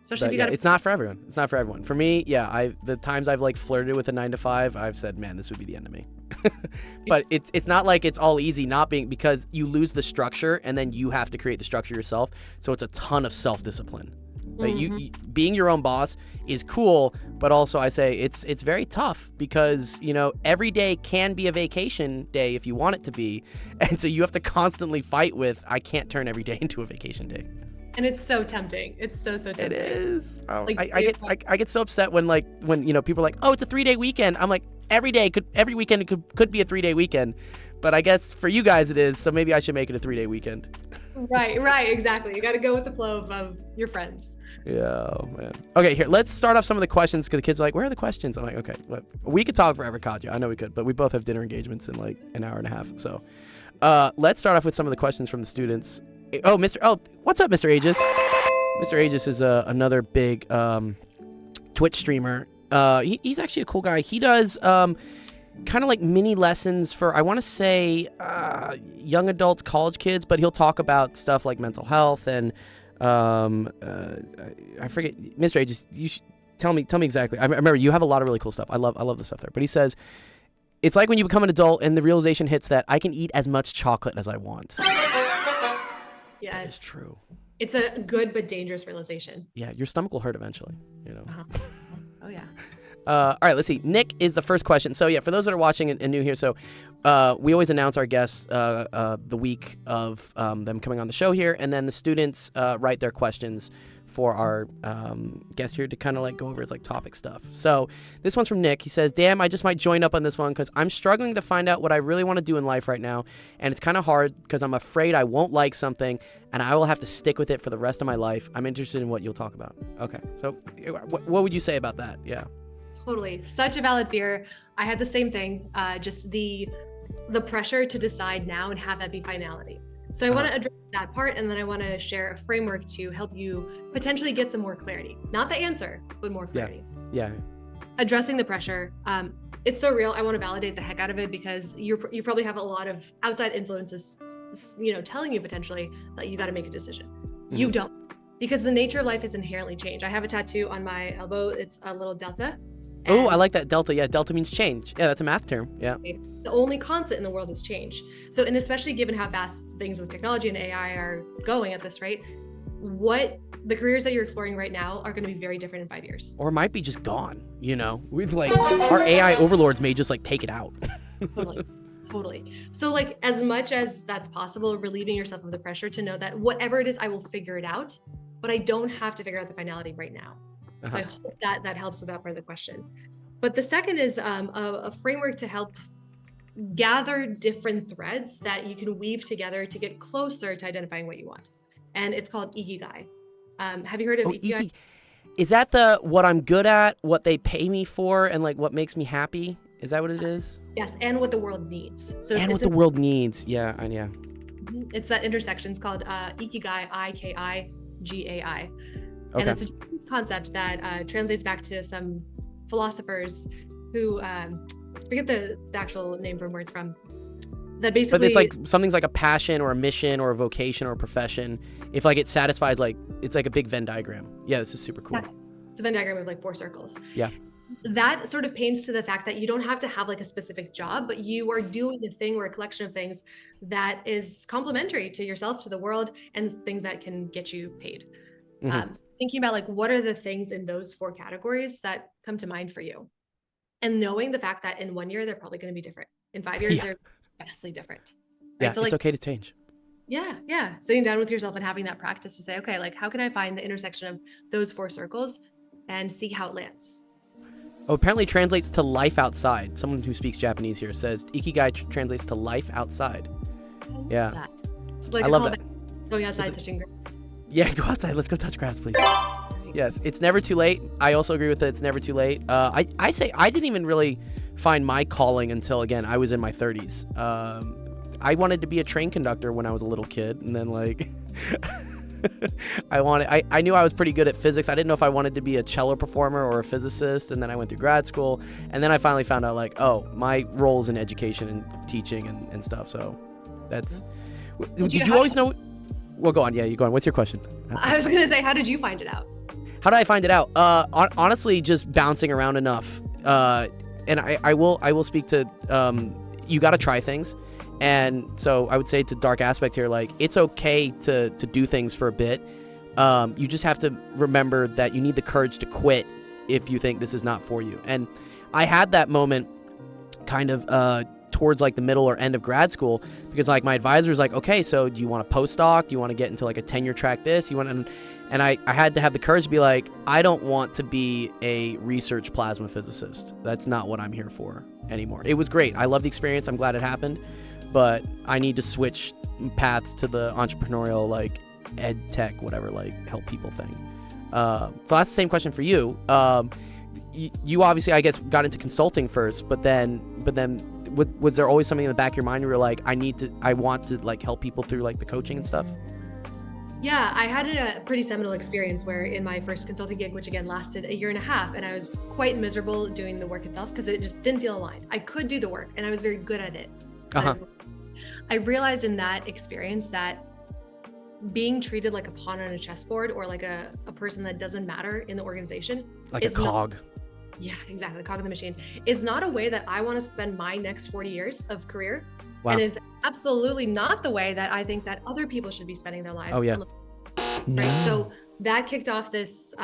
especially if you got it's not for everyone. It's not for everyone. For me, the times I've flirted with a 9 to 5, I've said, man, this would be the end of me. But it's not like it's all easy because you lose the structure and then you have to create the structure yourself. So it's a ton of self-discipline. Like you being your own boss is cool, but also I say it's very tough because, you know, every day can be a vacation day if you want it to be. And so you have to constantly fight with, I can't turn every day into a vacation day. And it's so tempting. It's so tempting. It is. Oh, Like, I get so upset when you know, people are like, oh, it's a 3-day weekend. I'm like, every weekend could be a 3-day weekend. But I guess for you guys it is, so maybe I should make it a 3-day weekend. Right, exactly. You got to go with the flow of your friends. Yeah, oh, man. Okay, here, let's start off some of the questions because the kids are like, where are the questions? I'm like, okay, we could talk forever, Katya. I know we could, but we both have dinner engagements in like an hour and a half. So let's start off with some of the questions from the students. What's up, Mr. Aegis? Mr. Aegis is another big Twitch streamer. He's actually a cool guy. He does kind of like mini lessons for, I want to say, young adults, college kids, but he'll talk about stuff like mental health and I forget, Mr. Aegis, you should tell me exactly. I remember you have a lot of really cool stuff. I love the stuff there. But he says, it's like when you become an adult and the realization hits that I can eat as much chocolate as I want. Yes. That is true. It's a good but dangerous realization. Yeah, your stomach will hurt eventually, you know. Oh, yeah. All right, let's see. Nick is the first question. So, yeah, for those that are watching and new here, so we always announce our guests the week of them coming on the show here, and then the students write their questions for our guest here to kind of like go over his like topic stuff. So this one's from Nick. He says, damn, I just might join up on this one because I'm struggling to find out what I really want to do in life right now, and it's kind of hard because I'm afraid I won't like something and I will have to stick with it for the rest of my life. I'm interested in what you'll talk about. Okay, so what would you say about that? Yeah. Totally. Such a valid fear. I had the same thing, just the pressure to decide now and have that be finality. So I want to address that part, and then I want to share a framework to help you potentially get some more clarity. Not the answer, but more clarity. Yeah. Addressing the pressure. It's so real. I want to validate the heck out of it because you probably have a lot of outside influences, you know, telling you potentially that you got to make a decision. Mm-hmm. You don't, because the nature of life is inherently change. I have a tattoo on my elbow. It's a little delta. Oh, I like that, delta. Yeah, delta means change. Yeah, that's a math term. Yeah. The only constant in the world is change. So, and especially given how fast things with technology and AI are going at this rate, what the careers that you're exploring right now are going to be very different in 5 years. Or might be just gone, you know? We've like, our AI overlords may just like take it out. Totally. So like, as much as that's possible, relieving yourself of the pressure to know that whatever it is, I will figure it out, but I don't have to figure out the finality right now. So I hope that helps with that part of the question. But the second is a framework to help gather different threads that you can weave together to get closer to identifying what you want. And it's called Ikigai. Have you heard of Ikigai? Is that what I'm good at, what they pay me for, and like what makes me happy? Is that what it is? Yes, and what the world needs. So what the world needs. Yeah. It's that intersection. It's called Ikigai, I-K-I-G-A-I. Okay. And it's a Japanese concept that translates back to some philosophers who, forget the actual name from where it's from, that basically... But it's like, something's like a passion or a mission or a vocation or a profession. If like it satisfies, like, it's like a big Venn diagram. Yeah, this is super cool. Yeah. It's a Venn diagram of like 4 circles. Yeah. That sort of paints to the fact that you don't have to have like a specific job, but you are doing a thing or a collection of things that is complementary to yourself, to the world, and things that can get you paid. So thinking about like, what are the things in those 4 categories that come to mind for you? And knowing the fact that in 1 year, they're probably going to be different. In 5 years, they're vastly different. Right? Yeah, so it's okay to change. Yeah. Sitting down with yourself and having that practice to say, okay, like how can I find the intersection of those 4 circles and see how it lands? Oh, apparently translates to life outside. Someone who speaks Japanese here says Ikigai translates to life outside. Yeah. So like I love that. Going outside, touching grass. Yeah, go outside. Let's go touch grass, please. Yes, it's never too late. I also agree with that. It's never too late. I say I didn't even really find my calling until, again, I was in my 30s. I wanted to be a train conductor when I was a little kid, and then like I knew I was pretty good at physics. I didn't know if I wanted to be a cello performer or a physicist, and then I went through grad school, and then I finally found out like, oh, my role is in education and teaching and stuff. So that's. Did you always know? Well, go on. Yeah, you go on. What's your question? I was gonna say, how did you find it out? How did I find it out? Honestly, just bouncing around enough. And I will speak to you got to try things. And so I would say to Dark Aspect here, like, it's okay to do things for a bit, You just have to remember that you need the courage to quit if you think this is not for you. And I had that moment kind of towards like the middle or end of grad school, because like my advisor was like, okay, so do you want a postdoc? Do you want to get into like a tenure track this? You want to, and I had to have the courage to be like, I don't want to be a research plasma physicist. That's not what I'm here for anymore. It was great. I love the experience. I'm glad it happened, but I need to switch paths to the entrepreneurial, like ed tech, whatever, like help people thing. So that's the same question for you. You obviously, I guess, got into consulting first, but then was there always something in the back of your mind where you're like, I want to like help people through like the coaching and stuff? Yeah, I had a pretty seminal experience where in my first consulting gig, which again lasted a year and a half, and I was quite miserable doing the work itself because it just didn't feel aligned. I could do the work and I was very good at it. I realized in that experience that being treated like a pawn on a chessboard, or like a person that doesn't matter in the organization, like a cog. Yeah, exactly. The cog of the machine is not a way that I want to spend my next 40 years of career. Wow. And is absolutely not the way that I think that other people should be spending their lives. Oh, yeah. Right. So that kicked off this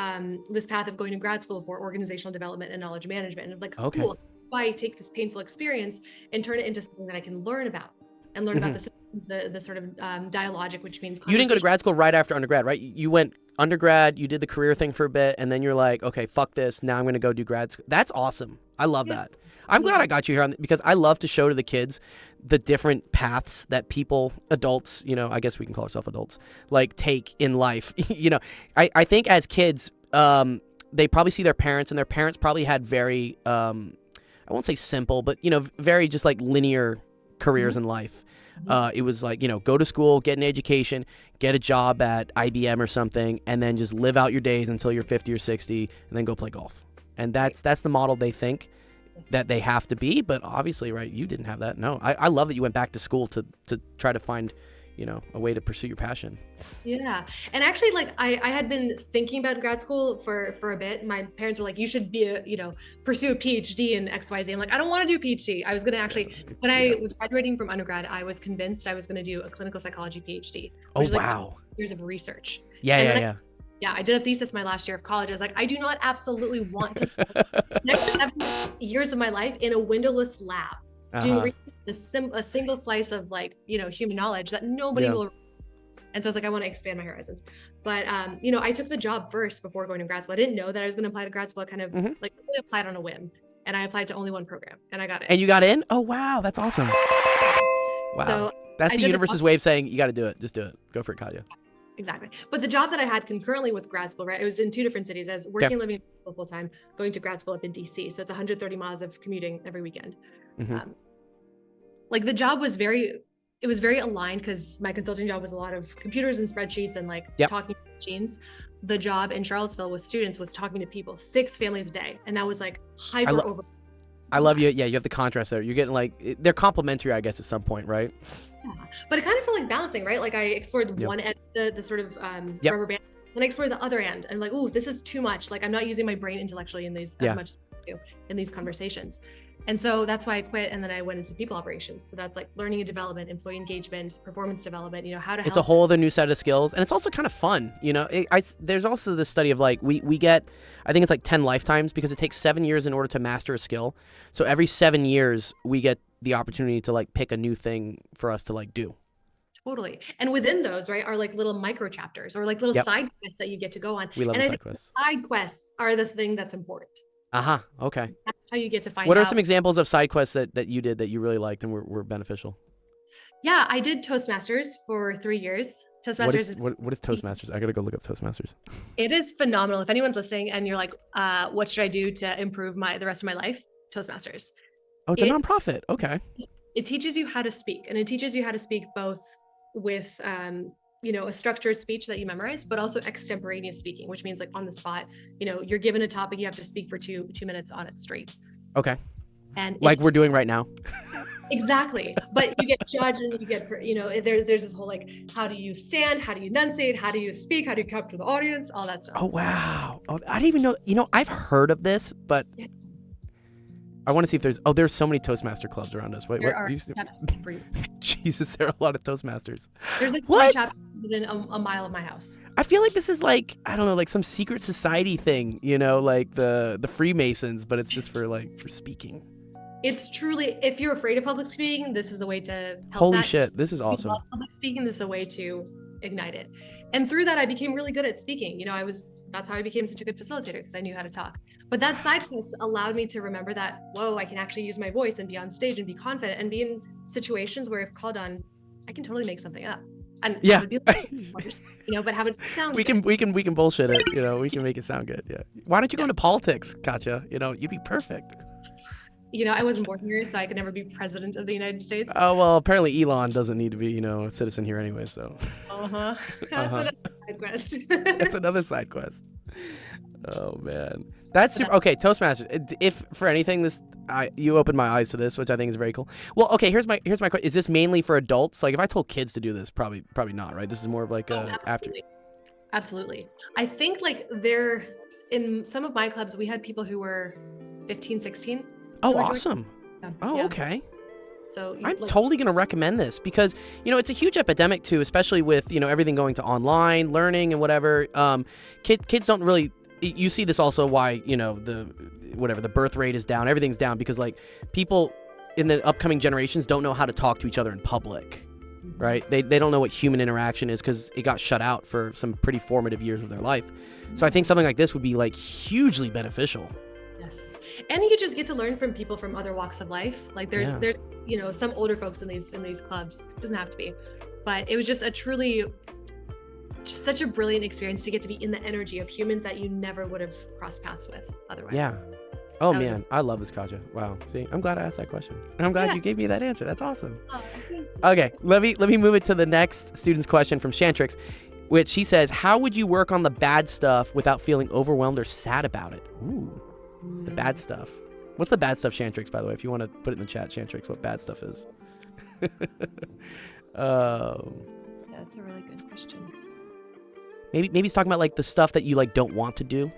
this path of going to grad school for organizational development and knowledge management. And it was like, okay, cool, why take this painful experience and turn it into something that I can learn about and learn about the systems, the sort of dialogic, which means you didn't go to grad school right after undergrad, right? You went undergrad, you did the career thing for a bit, and then you're like, okay, fuck this. Now I'm going to go do grad school. That's awesome. I love that. I'm glad I got you here because I love to show to the kids the different paths that people, adults, you know, I guess we can call ourselves adults, like take in life. You know, I think as kids, they probably see their parents, and their parents probably had very, I won't say simple, but, you know, very just like linear careers in life. It was like, you know, go to school, get an education, get a job at IBM or something, and then just live out your days until you're 50 or 60, and then go play golf. And that's the model they think that they have to be. But obviously, right, you didn't have that. No, I love that you went back to school to try to find, you know, a way to pursue your passion. Yeah. And actually, like I had been thinking about grad school for a bit. My parents were like, you should be pursue a PhD in XYZ. I'm like, I don't want to do a PhD. I was going to actually, when I was graduating from undergrad, I was convinced I was going to do a clinical psychology PhD. Which is wow. Like years of research. Yeah. I did a thesis my last year of college. I was like, I do not absolutely want to spend the next 7 years of my life in a windowless lab doing a single slice of like, human knowledge that nobody will. And so I was like, I want to expand my horizons. But, I took the job first before going to grad school. I didn't know that I was going to apply to grad school. I kind of like really applied on a whim, and I applied to only one program, and I got it. And you got in? Oh, wow. That's awesome. Wow. So that's the universe's way of saying you got to do it. Just do it. Go for it, Katya. Exactly. But the job that I had concurrently with grad school, right? It was in 2 different cities. I was working and living full time, going to grad school up in DC. So it's 130 miles of commuting every weekend. Like the job was very aligned because my consulting job was a lot of computers and spreadsheets and like talking to machines. The job in Charlottesville with students was talking to people, 6 families a day. And that was like hyper over. I love you. Yeah, you have the contrast there. You're getting like, they're complementary, I guess, at some point, right? Yeah. But it kind of felt like balancing, right? Like I explored one end, the sort of rubber band, then I explored the other end and like, oh, this is too much. Like I'm not using my brain intellectually in these as much as I do in these conversations. And so that's why I quit. And then I went into people operations. So that's like learning and development, employee engagement, performance development, how to help. It's a whole other new set of skills. And it's also kind of fun. There's also this study of like, we get, I think it's like 10 lifetimes because it takes 7 years in order to master a skill. So every 7 years we get the opportunity to like pick a new thing for us to like do. Totally. And within those, right, are like little micro chapters or like little side quests that you get to go on. We love and the side quests. Side quests are the thing that's important. Okay. That's how you get to find out. What are some examples of side quests that you did that you really liked and were beneficial? Yeah, I did Toastmasters for 3 years. Toastmasters. What is Toastmasters? I got to go look up Toastmasters. It is phenomenal. If anyone's listening and you're like, what should I do to improve the rest of my life? Toastmasters. Oh, it's a nonprofit. Okay. It teaches you how to speak, and it teaches you how to speak both with, a structured speech that you memorize, but also extemporaneous speaking, which means like on the spot, you're given a topic, you have to speak for two minutes on it straight. Okay. And like we're doing right now. Exactly. But you get judged and you get, there's this whole like, how do you stand? How do you enunciate? How do you speak? How do you capture the audience? All that stuff. Oh, wow. Oh, I didn't even know, I've heard of this, but I want to see if there's so many Toastmaster clubs around us. Wait, what? Jesus, there are a lot of Toastmasters. There's like what? within a mile of my house. I feel like this is like, I don't know, like some secret society thing, you know, like the Freemasons, but it's just for speaking. It's truly, if you're afraid of public speaking, this is the way to help Holy that. shit, this is If you awesome. love public speaking, this is a way to ignite it. And through that, I became really good at speaking. You know, that's how I became such a good facilitator, because I knew how to talk. But that side quest allowed me to remember that, whoa, I can actually use my voice and be on stage and be confident and be in situations where if called on, I can totally make something up. And Yeah. have it be like, you know, but have it sound We good. can bullshit it, you know, we can make it sound good. Yeah. Why don't you go into politics, Katya? You know, you'd be perfect. You know, I wasn't born here, so I could never be president of the United States. Oh, well, apparently Elon doesn't need to be, you know, a citizen here anyway, so. Uh-huh. That's another side quest. That's another side quest. Oh, man. That's super. Okay, Toastmasters. If for anything, you opened my eyes to this, which I think is very cool. Well, okay, here's my question. Is this mainly for adults? Like, if I told kids to do this, probably not, right? This is more of like after. Absolutely. I think like in some of my clubs, we had people who were 15, 16. Oh, awesome. Yeah. Oh, Yeah. Okay. So I'm totally going to recommend this because, you know, it's a huge epidemic too, especially with, you know, everything going to online learning and whatever. Kids don't really, you see this also why, you know, the birth rate is down, everything's down because like people in the upcoming generations don't know how to talk to each other in public, right? They don't know what human interaction is because it got shut out for some pretty formative years of their life. So I think something like this would be like hugely beneficial. Yes. And you just get to learn from people from other walks of life. Like there's you know, some older folks in these clubs. It doesn't have to be, but it was just such a brilliant experience to get to be in the energy of humans that you never would have crossed paths with otherwise. Yeah. Oh man, I love this, Katya. Wow. See, I'm glad I asked that question. And I'm glad you gave me that answer. That's awesome. Oh, Okay, let me move it to the next student's question from Shantrix, which she says, how would you work on the bad stuff without feeling overwhelmed or sad about it? Ooh, the bad stuff. What's the bad stuff, Shantrix, by the way? If you want to put it in the chat, Shantrix, what bad stuff is. That's a really good question. Maybe he's talking about like the stuff that you like don't want to do.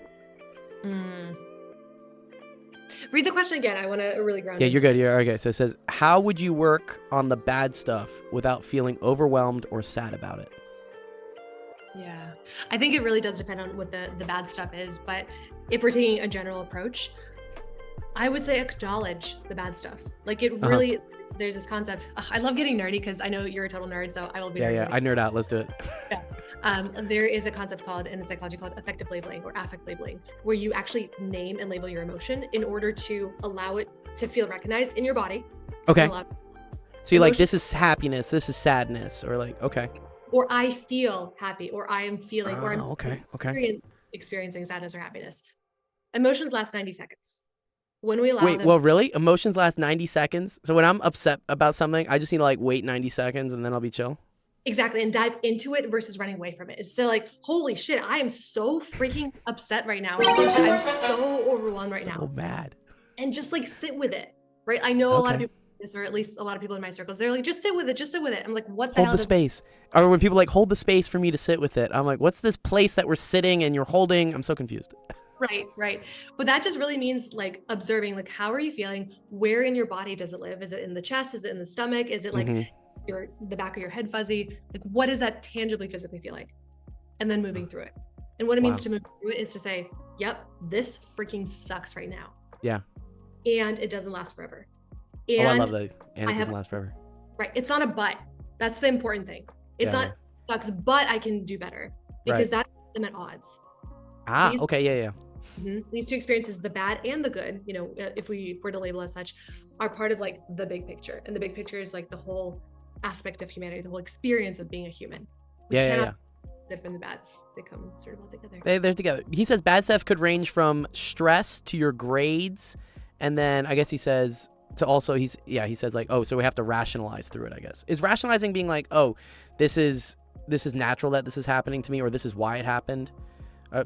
Read the question again. I want to really ground. Yeah, you're good. Yeah, okay. So it says, how would you work on the bad stuff without feeling overwhelmed or sad about it? Yeah, I think it really does depend on what the bad stuff is. But if we're taking a general approach, I would say acknowledge the bad stuff. Like it really, there's this concept. I love getting nerdy because I know you're a total nerd, so I will be. Yeah, I nerd out. Let's do it. Yeah. There is a concept in psychology called affective labeling or affect labeling, where you actually name and label your emotion in order to allow it to feel recognized in your body. Okay. So you're like, this is happiness, this is sadness, or like, okay. Or I feel happy, or I am feeling, or I'm experiencing sadness or happiness. Emotions last 90 seconds. When we allow them really? Emotions last 90 seconds? So when I'm upset about something, I just need to like wait 90 seconds and then I'll be chill? Exactly, and dive into it versus running away from it. It's still like, holy shit, I am so freaking upset right now. I'm so overwhelmed right now. So mad. And just like sit with it, right? I know a lot of people, or at least a lot of people in my circles, they're like, just sit with it. I'm like, what the hell? Hold the space. Or when people like, hold the space for me to sit with it. I'm like, what's this place that we're sitting and you're holding? I'm so confused. Right. But that just really means like observing, like, how are you feeling? Where in your body does it live? Is it in the chest? Is it in the stomach? Is it like the back of your head fuzzy? Like, what does that tangibly, physically feel like? And then moving through it. And what it means to move through it is to say, yep, this freaking sucks right now. Yeah. And it doesn't last forever. And I love that. And it doesn't last forever. Right. It's not a but. That's the important thing. It's not sucks, but I can do better, because that's them at odds. These two experiences, the bad and the good, you know, if we were to label as such, are part of like the big picture. And the big picture is like the whole aspect of humanity, the whole experience of being a human. Good from the bad. They come sort of all together. They're together. He says bad stuff could range from stress to your grades. And then I guess he says to also, he says like, oh, so we have to rationalize through it, I guess. Is rationalizing being like, oh, this is natural that this is happening to me, or this is why it happened?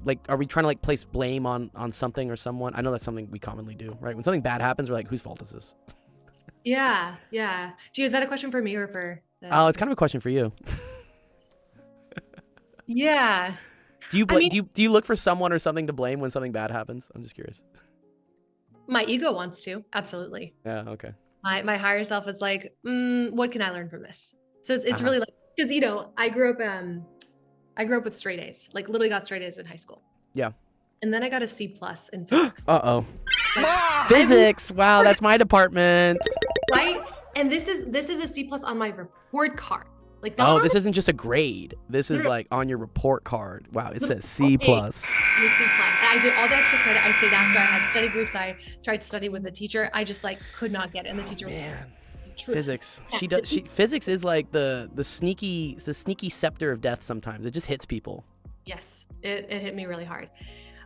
Like, are we trying to like place blame on something or someone? I know that's something we commonly do, right? When something bad happens, we're like, whose fault is this? Yeah. Gee, is that a question for me or for? It's kind of a question for you. Yeah. Do you look for someone or something to blame when something bad happens? I'm just curious. My ego wants to, absolutely. Yeah. Okay. My higher self is like, what can I learn from this? So it's really like because I grew up with straight A's, like literally got straight A's in high school. Yeah. And then I got a C+ in physics. Uh-oh. Physics. Wow, that's my department. Right? And this is a C+ on my report card. Like, Oh, this isn't just a grade. This is like on your report card. Wow, it says C+. C+. And I did all the extra credit. I stayed after. I had study groups. I tried to study with the teacher. I just like could not get it. And the teacher Man. was Physics. Physics is like the sneaky scepter of death sometimes. It just hits people. Yes, it hit me really hard.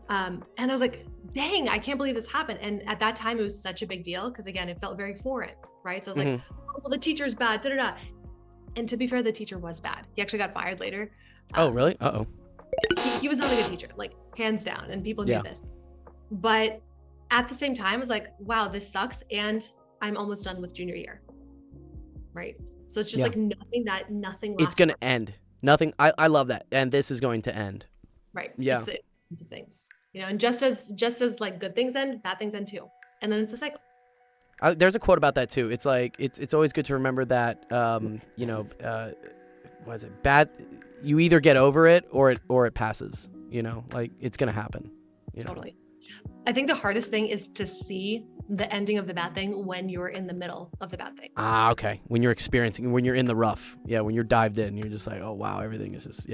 And I was like, dang, I can't believe this happened. And at that time, it was such a big deal because, again, it felt very foreign, right? So I was like, oh, well, the teacher's bad, da-da-da. And to be fair, the teacher was bad. He actually got fired later. Oh, really? Uh-oh. He was not a good teacher, like hands down, and people knew this. But at the same time, I was like, wow, this sucks. And I'm almost done with junior year, right? So it's just like knowing that nothing lasts. It's going to end. Nothing. I love that. And this is going to end. Right. Yeah. It's the things, and just as like good things end, bad things end too. And then it's a cycle. There's a quote about that too. It's like it's always good to remember that what is it? Bad. You either get over it or it passes. Like it's gonna happen. Totally. I think the hardest thing is to see the ending of the bad thing when you're in the middle of the bad thing. Ah, okay. When you're when you're in the rough. Yeah. When you're dived in, you're just like, oh wow, everything is just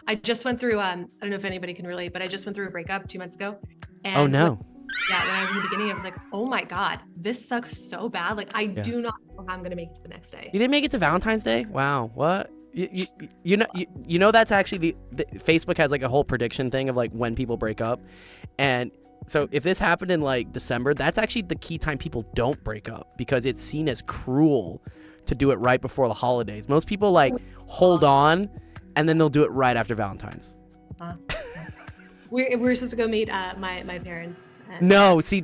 I just went through. I don't know if anybody can relate, but I just went through a breakup 2 months ago. And oh no. When I was in the beginning, I was like, oh my God, this sucks so bad. Like, I do not know how I'm going to make it to the next day. You didn't make it to Valentine's Day? Wow. What? You know that's actually the Facebook has like a whole prediction thing of like when people break up. And so if this happened in like December, that's actually the key time people don't break up because it's seen as cruel to do it right before the holidays. Most people like hold on and then they'll do it right after Valentine's. We're supposed to go meet my parents. No, see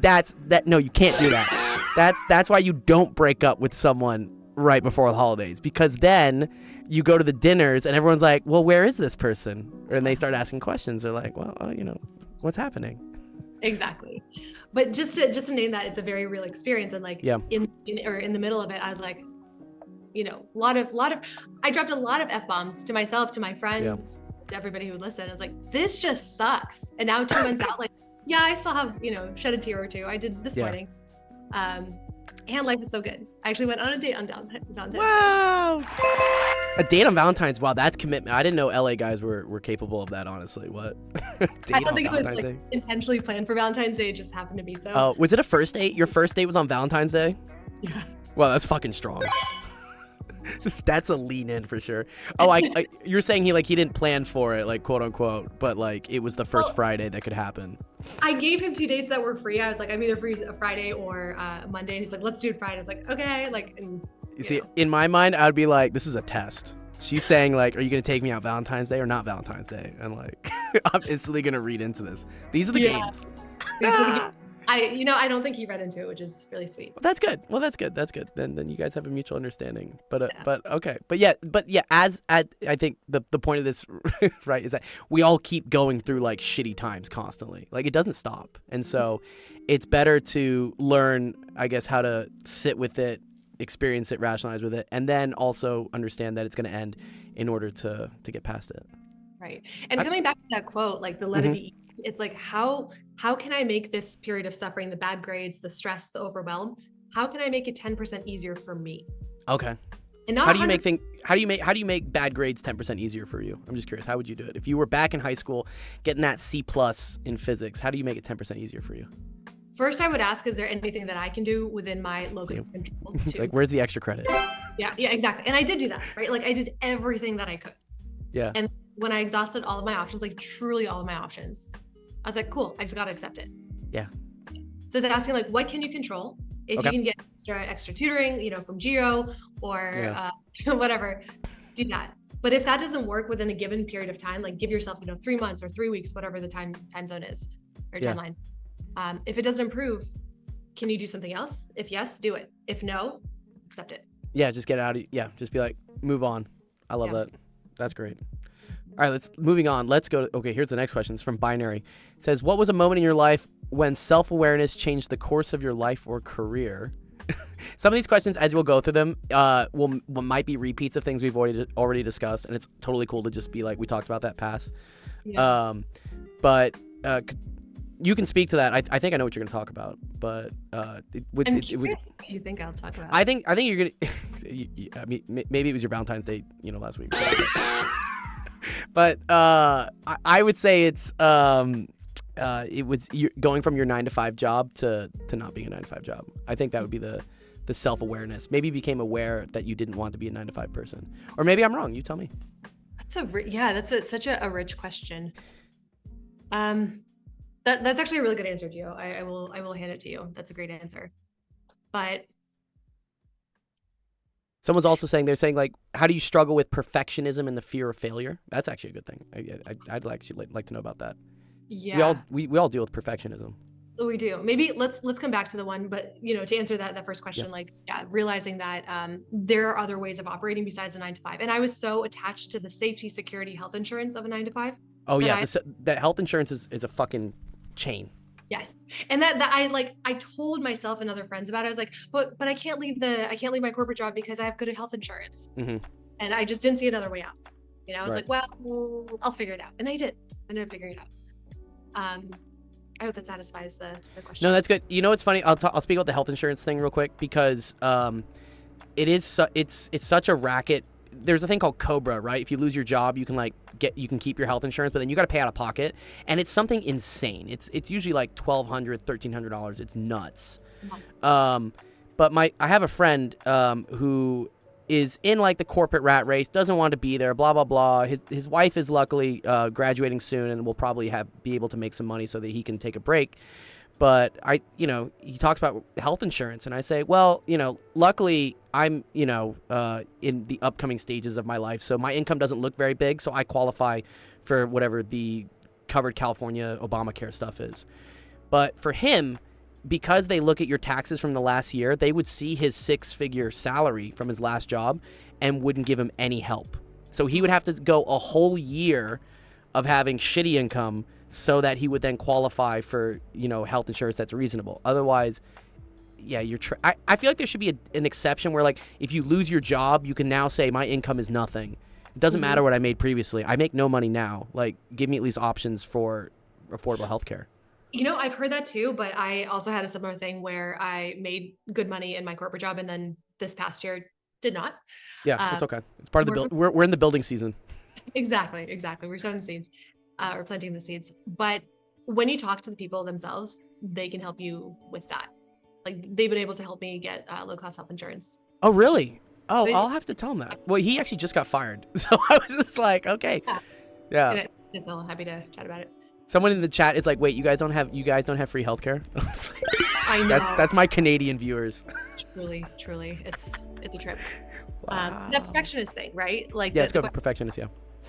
no, you can't do that. That's why you don't break up with someone right before the holidays, because then you go to the dinners and everyone's like, well, where is this person? And they start asking questions. They're like, well, what's happening? Exactly. But just to name that, it's a very real experience. And like in the middle of it, I was like, I dropped a lot of F-bombs to myself, to my friends, to everybody who would listen. I was like, this just sucks. And now 2 months out, like, yeah, I still have, shed a tear or two. I did this morning. And life is so good. I actually went on a date on Valentine's Day. Wow. A date on Valentine's. Wow, that's commitment. I didn't know LA guys were capable of that, honestly. What? I don't think it was like intentionally planned for Valentine's Day. It just happened to be so. Oh, was it a first date? Your first date was on Valentine's Day? Yeah. Well, that's fucking strong. That's a lean in for sure. Oh, you're saying he didn't plan for it, like quote unquote, but like it was the first Friday that could happen. I gave him 2 dates that were free. I was like, I'm either free a Friday or a Monday. And he's like, let's do it Friday. I was like, okay. Like, and you see, in my mind, I would be like, this is a test. She's saying like, are you gonna take me out Valentine's Day or not Valentine's Day? And like, I'm instantly gonna read into this. These are the games. These are the games. I don't think he read into it, which is really sweet. Well, that's good. That's good. Then you guys have a mutual understanding. But okay. But yeah. I think the point of this, right, is that we all keep going through like shitty times constantly. Like it doesn't stop, and so it's better to learn, I guess, how to sit with it, experience it, rationalize with it, and then also understand that it's going to end in order to get past it. Right. And coming back to that quote, like the let it be. It's like, how can I make this period of suffering, the bad grades, the stress, the overwhelm, how can I make it 10% easier for me? Okay. And not how do you make bad grades 10% easier for you? I'm just curious. How would you do it? If you were back in high school getting that C+ in physics, how do you make it 10% easier for you? First, I would ask, is there anything that I can do within my locus of control to like, where's the extra credit? Yeah, exactly. And I did do that, right? Like I did everything that I could. Yeah. And when I exhausted all of my options, like truly all of my options, I was like, cool, I just got to accept it. Yeah. So it's asking like, what can you control? If you can get extra tutoring, from Geo or whatever, do that. But if that doesn't work within a given period of time, like give yourself, 3 months or 3 weeks, whatever the time zone is or timeline. If it doesn't improve, can you do something else? If yes, do it. If no, accept it. Yeah, just get out of just be like, move on. I love that. That's great. All right, moving on. Let's go. Okay, here's the next question. It's from Binary. It says, what was a moment in your life when self-awareness changed the course of your life or career? Some of these questions, as we'll go through them, might be repeats of things we've already discussed, and it's totally cool to just be like, we talked about that, pass. Yeah. But you can speak to that. I think I know what you're going to talk about, but it was. What you think I'll talk about? I think you're gonna. I mean, maybe it was your Valentine's Day, last week. But I would say it's it was you're going from your 9-to-5 job to not being a 9-to-5 job. I think that would be the self-awareness. Maybe you became aware that you didn't want to be a 9-to-5 person, or maybe I'm wrong. You tell me. That's such a rich question. That's actually a really good answer, Gio. I will hand it to you. That's a great answer. But someone's also saying, like, how do you struggle with perfectionism and the fear of failure? That's actually a good thing. I'd actually like to know about that. Yeah, we all deal with perfectionism. we do. Maybe let's come back to the one, but to answer that first question, realizing that there are other ways of operating besides a 9-to-5. And I was so attached to the safety, security, health insurance of a 9-to-5. Oh yeah, that health insurance is a fucking chain. Yes. And that I told myself and other friends about it. I was like, but I can't leave my corporate job because I have good health insurance. Mm-hmm. And I just didn't see another way out. I was Right. like, well, I'll figure it out. And I did. I ended up figuring it out. I hope that satisfies the question. No, that's good. You know what's funny? I'll speak about the health insurance thing real quick because it's such a racket. There's a thing called Cobra, right? If you lose your job, you can keep your health insurance, but then you got to pay out of pocket, and it's something insane. It's usually like $1,200, $1,300. It's nuts. But I have a friend who is in like the corporate rat race, doesn't want to be there, blah blah blah. His wife is luckily graduating soon and will probably be able to make some money so that he can take a break. But he talks about health insurance, and I say, well, luckily I'm, in the upcoming stages of my life, so my income doesn't look very big, so I qualify for whatever the covered California Obamacare stuff is. But for him, because they look at your taxes from the last year, they would see his 6-figure salary from his last job and wouldn't give him any help. So he would have to go a whole year of having shitty income so that he would then qualify for, health insurance that's reasonable. Otherwise, yeah, I feel like there should be an exception where, like, if you lose your job, you can now say my income is nothing. It doesn't matter what I made previously. I make no money now. Like, give me at least options for affordable health care. I've heard that too, but I also had a similar thing where I made good money in my corporate job and then this past year did not. Yeah, it's okay. It's part of the we're in the building season. Exactly. We're sowing seeds. Or planting the seeds. But when you talk to the people themselves, they can help you with that. Like, they've been able to help me get low-cost health insurance. Oh, really? Oh, I'll have to tell him that. Well, he actually just got fired. So I was just like, okay. Yeah. And I'm so happy to chat about it. Someone in the chat is like, wait, you guys don't have free healthcare? I know. That's my Canadian viewers. Truly. It's a trip. Wow. That perfectionist thing, right? Like, yeah, let's go for perfectionist, yeah.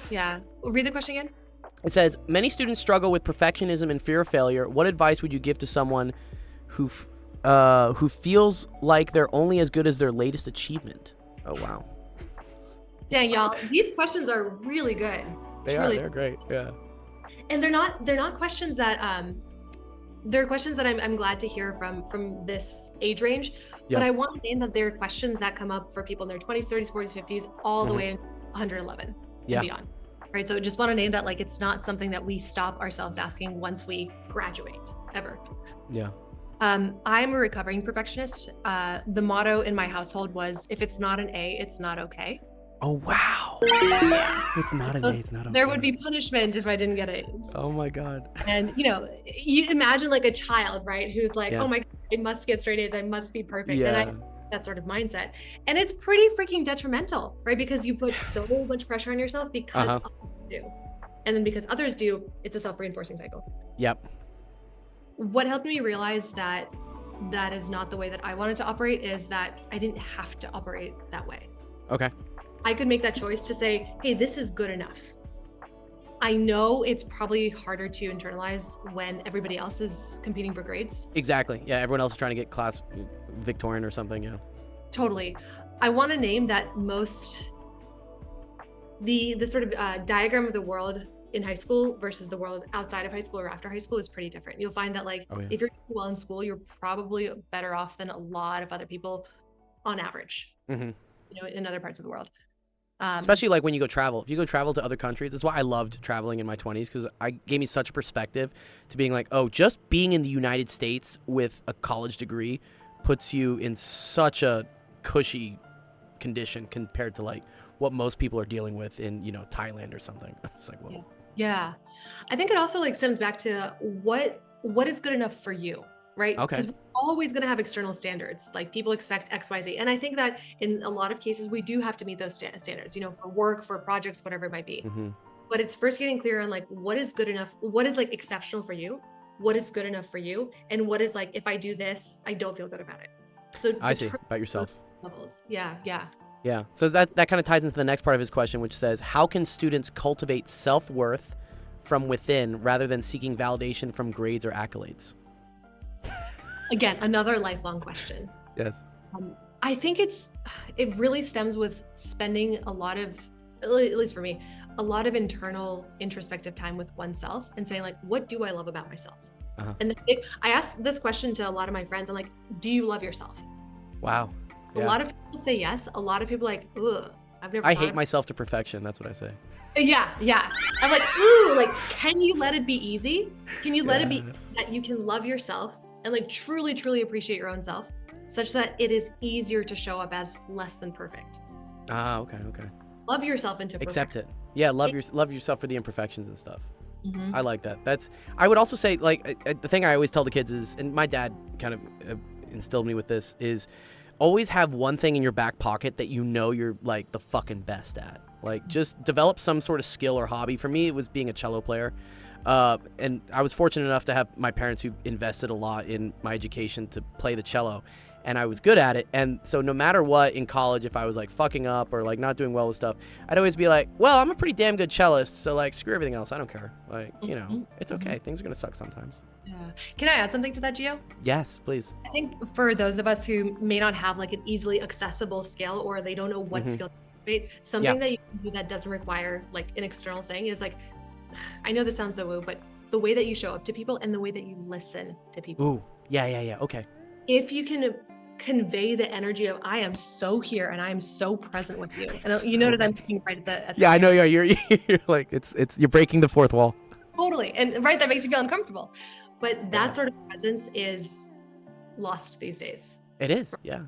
Yeah. Read the question again. It says, many students struggle with perfectionism and fear of failure. What advice would you give to someone who feels like they're only as good as their latest achievement? Oh, wow. Dang, y'all. These questions are really good. They're great. Yeah. And they're not questions that they're questions that I'm glad to hear from this age range. Yeah. But I want to name that they're questions that come up for people in their 20s, 30s, 40s, 50s, all the way in 111 and beyond. Right. So just want to name that, like, it's not something that we stop ourselves asking once we graduate ever. Yeah. I'm a recovering perfectionist. The motto in my household was, if it's not an A, it's not okay. Oh, wow. It's not an A, it's not okay. There would be punishment if I didn't get A's. Oh my God. And you imagine like a child, right? Who's like, oh my God, I must get straight A's. I must be perfect. Yeah. And that sort of mindset. And it's pretty freaking detrimental, right? Because you put so much pressure on yourself because others do. And then because others do, it's a self-reinforcing cycle. Yep. What helped me realize that that is not the way that I wanted to operate is that I didn't have to operate that way. Okay. I could make that choice to say, hey, this is good enough. I know it's probably harder to internalize when everybody else is competing for grades. Exactly. Yeah, everyone else is trying to get class Victorian or something, yeah. Totally. I want to name that the sort of diagram of the world in high school versus the world outside of high school or after high school is pretty different. You'll find that like if you're doing well in school, you're probably better off than a lot of other people on average, you know, in other parts of the world. Especially like when you go travel. If you go travel to other countries, that's why I loved traveling in my 20s, because it gave me such perspective to being like, oh, just being in the United States with a college degree puts you in such a cushy condition compared to like what most people are dealing with in, you know, Thailand or something. It's like, whoa. Yeah. I think it also like stems back to what is good enough for you, right? Okay. Because we're always going to have external standards. Like people expect X, Y, Z. And I think that in a lot of cases, we do have to meet those standards, you know, for work, for projects, whatever it might be. But it's first getting clear on like, what is good enough? What is like exceptional for you? What is good enough for you? And what is like, if I do this, I don't feel good about it. So I see, about yourself. Levels. Yeah. Yeah. So that kind of ties into the next part of his question, which says, how can students cultivate self-worth from within rather than seeking validation from grades or accolades? Again, another lifelong question. Yes. I think it really stems with spending a lot of, at least for me, a lot of internal introspective time with oneself and saying like, what do I love about myself? And I asked this question to a lot of my friends. I'm like, do you love yourself? Wow. A lot of people say yes. A lot of people are like, ugh, I hate myself to perfection. That's what I say. Yeah. I'm like, ooh, like, can you let it be easy? Can you let it be that you can love yourself and like truly, truly appreciate your own self such that it is easier to show up as less than perfect? Okay. Love yourself into perfection. Accept it. Yeah, love yourself for the imperfections and stuff. I like that. I would also say, like, the thing I always tell the kids is, and my dad kind of instilled me with this, is always have one thing in your back pocket that you know you're like the fucking best at. Like, just develop some sort of skill or hobby. For me, it was being a cello player. And I was fortunate enough to have my parents who invested a lot in my education to play the cello. And I was good at it. And so no matter what in college, if I was like fucking up or like not doing well with stuff, I'd always be like, well, I'm a pretty damn good cellist. So like, screw everything else. I don't care. Like, you know, it's okay. Things are going to suck sometimes. Yeah. Can I add something to that, Gio? Yes, please. I think for those of us who may not have like an easily accessible skill, or they don't know what skill to cultivate, something that you can do that doesn't require like an external thing is like, I know this sounds so woo, but the way that you show up to people and the way that you listen to people. Ooh, yeah. Okay. If you can convey the energy of I am so here and I am so present with you, and you know that I'm looking right at the I know you're like you're breaking the fourth wall. Totally, and right, that makes you feel uncomfortable, but that sort of presence is lost these days. It is, yeah.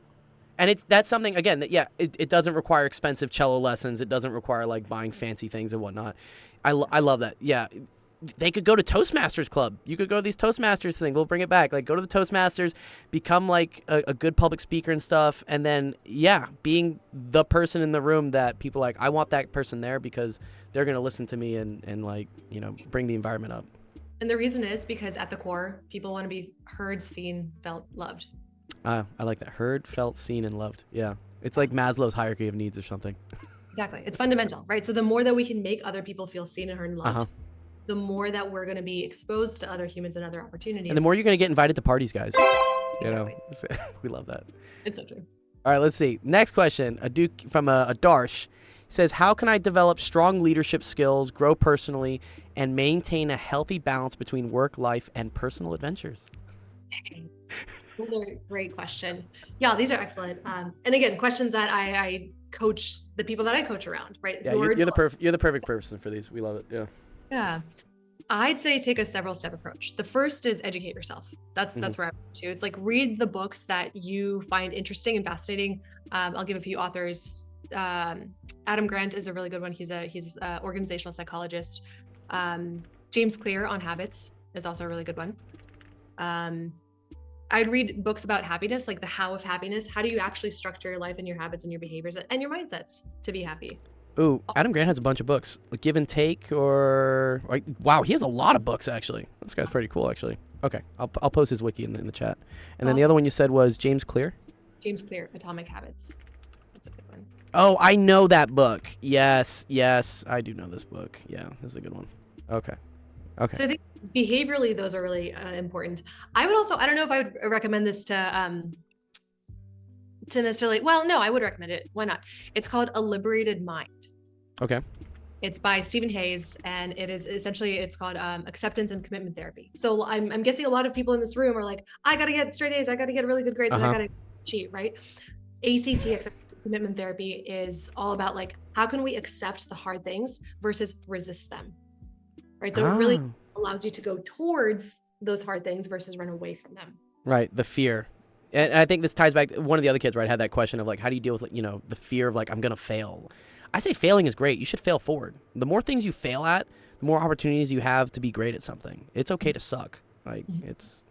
And that's something, again, that it doesn't require expensive cello lessons. It doesn't require like buying fancy things and whatnot. I love that. Yeah. They could go to Toastmasters Club. You could go to these Toastmasters thing. We'll bring it back. Like, go to the Toastmasters, become like a good public speaker and stuff. And then, being the person in the room that people like, I want that person there because they're going to listen to me and like, you know, bring the environment up. And the reason is because at the core, people want to be heard, seen, felt, loved. I like that. Heard, felt, seen, and loved. Yeah. It's like Maslow's hierarchy of needs or something. Exactly. It's fundamental, right? So the more that we can make other people feel seen and heard and loved, the more that we're going to be exposed to other humans and other opportunities. And the more you're going to get invited to parties, guys. Exactly. You know, we love that. It's so true. All right, let's see. Next question, a Duke from a Darsh says, how can I develop strong leadership skills, grow personally, and maintain a healthy balance between work, life, and personal adventures? Another great question. Yeah, these are excellent. And again, questions that I coach the people that I coach around, right? Yeah, you're the perfect person for these. We love it. Yeah. Yeah. I'd say take a several step approach. The first is educate yourself. That's where I'm to. It's like read the books that you find interesting and fascinating. I'll give a few authors. Adam Grant is a really good one. He's a organizational psychologist. James Clear on habits is also a really good one. I'd read books about happiness, like the how of happiness. How do you actually structure your life and your habits and your behaviors and your mindsets to be happy? Ooh, Adam Grant has a bunch of books, like Give and Take, or like, wow, he has a lot of books actually. This guy's pretty cool actually. Okay, I'll post his wiki in the chat. And then the other one you said was James Clear? James Clear, Atomic Habits. That's a good one. Oh, I know that book. Yes, I do know this book. Yeah, this is a good one. Okay. So I think behaviorally, those are really important. I would also, I don't know if I would recommend this to necessarily, well, no, I would recommend it. Why not? It's called A Liberated Mind. Okay. It's by Stephen Hayes, and it is essentially, it's called acceptance and commitment therapy. So I'm guessing a lot of people in this room are like, I got to get straight A's, I got to get really good grades, and I got to cheat, right? ACT, acceptance and commitment therapy, is all about like, how can we accept the hard things versus resist them, right? So it really allows you to go towards those hard things versus run away from them. Right, the fear. And I think this ties back to one of the other kids, right, had that question of like, how do you deal with, like, you know, the fear of like, I'm going to fail. I say failing is great. You should fail forward. The more things you fail at, the more opportunities you have to be great at something. It's okay to suck. Like, it's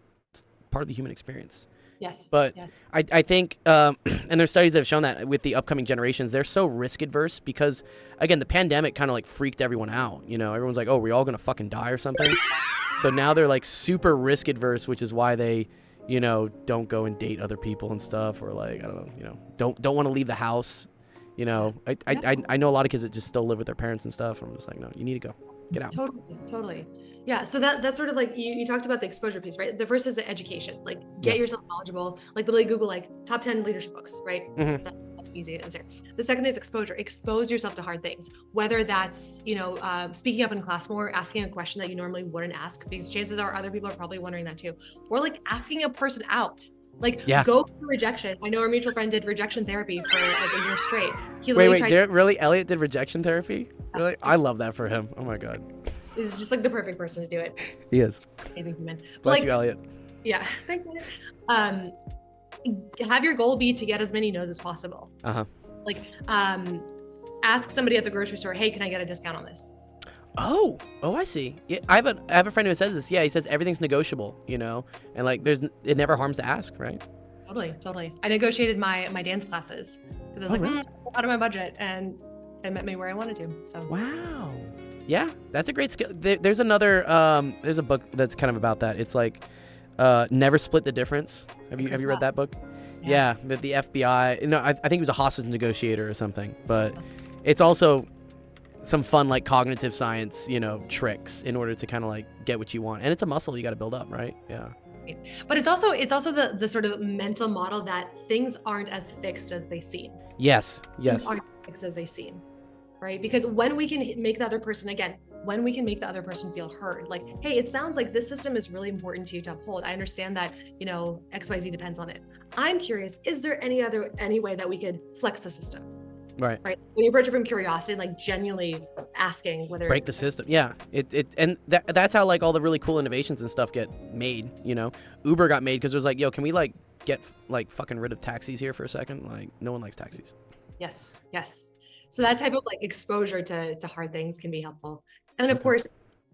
part of the human experience. Yes. But yes. I think, and there's studies that have shown that with the upcoming generations, they're so risk adverse because, again, the pandemic kind of like freaked everyone out. You know, everyone's like, oh, we're all going to fucking die or something. So now they're like super risk adverse, which is why they, you know, don't go and date other people and stuff, or like, I don't know, you know, don't want to leave the house. You know, I know a lot of kids that just still live with their parents and stuff. And I'm just like, no, you need to go. Get out. Totally. Yeah. So that's sort of like, you talked about the exposure piece, right? The first is the education, like get yourself knowledgeable, like literally Google like top 10 leadership books, right? That's easy to answer. The second is exposure. Expose yourself to hard things, whether that's, you know, speaking up in class more, asking a question that you normally wouldn't ask, because chances are other people are probably wondering that too. Or like asking a person out. Like, go through rejection. I know our mutual friend did rejection therapy for like a year straight. Really? Elliot did rejection therapy? Really? I love that for him. Oh my God. He's just like the perfect person to do it. He is. Amazing human. Bless you, Elliot. Yeah. Thanks, Elliot. Have your goal be to get as many no's as possible. Like, ask somebody at the grocery store, hey, can I get a discount on this? Oh, I see. Yeah, I have a friend who says this. Yeah, he says everything's negotiable, you know, and like it never harms to ask, right? Totally. I negotiated my dance classes because I was like, out of my budget, and they met me where I wanted to. So wow, yeah, that's a great skill. There's another there's a book that's kind of about that. It's like Never Split the Difference. Have you read that book? Yeah, the FBI. No, I think he was a hostage negotiator or something, but it's also some fun like cognitive science, you know, tricks in order to kind of like get what you want, and it's a muscle you got to build up, right? Yeah. But it's also the sort of mental model that things aren't as fixed as they seem. Yes. Things aren't fixed as they seem, right? Because when we can make the other person feel heard, like, hey, it sounds like this system is really important to you to uphold. I understand that, you know, XYZ depends on it. I'm curious, is there any way that we could flex the system? Right. When you approach it from curiosity, like genuinely asking whether break the system. Yeah. That's how like all the really cool innovations and stuff get made, you know. Uber got made because it was like, yo, can we like get like fucking rid of taxis here for a second? Like, no one likes taxis. Yes. So that type of like exposure to hard things can be helpful. And then of course,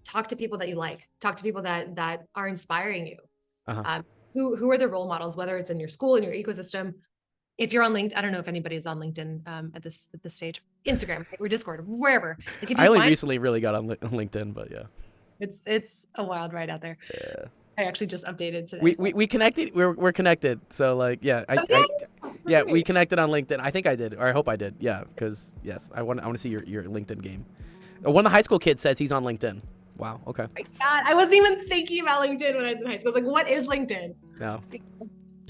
talk to people that you like. Talk to people that are inspiring you. Who are the role models, whether it's in your school, in your ecosystem. If you're on LinkedIn, I don't know if anybody's on LinkedIn at this stage, Instagram or Discord, wherever. Like if you I only recently really got on LinkedIn, but yeah, it's a wild ride out there. Yeah, I actually just updated today. We connected. We're connected. So like, yeah, we connected on LinkedIn. I think I did, or I hope I did. Yeah, because yes, I want to see your LinkedIn game. One of the high school kids says he's on LinkedIn. Wow. Okay. Oh my God, I wasn't even thinking about LinkedIn when I was in high school. I was like, what is LinkedIn? No.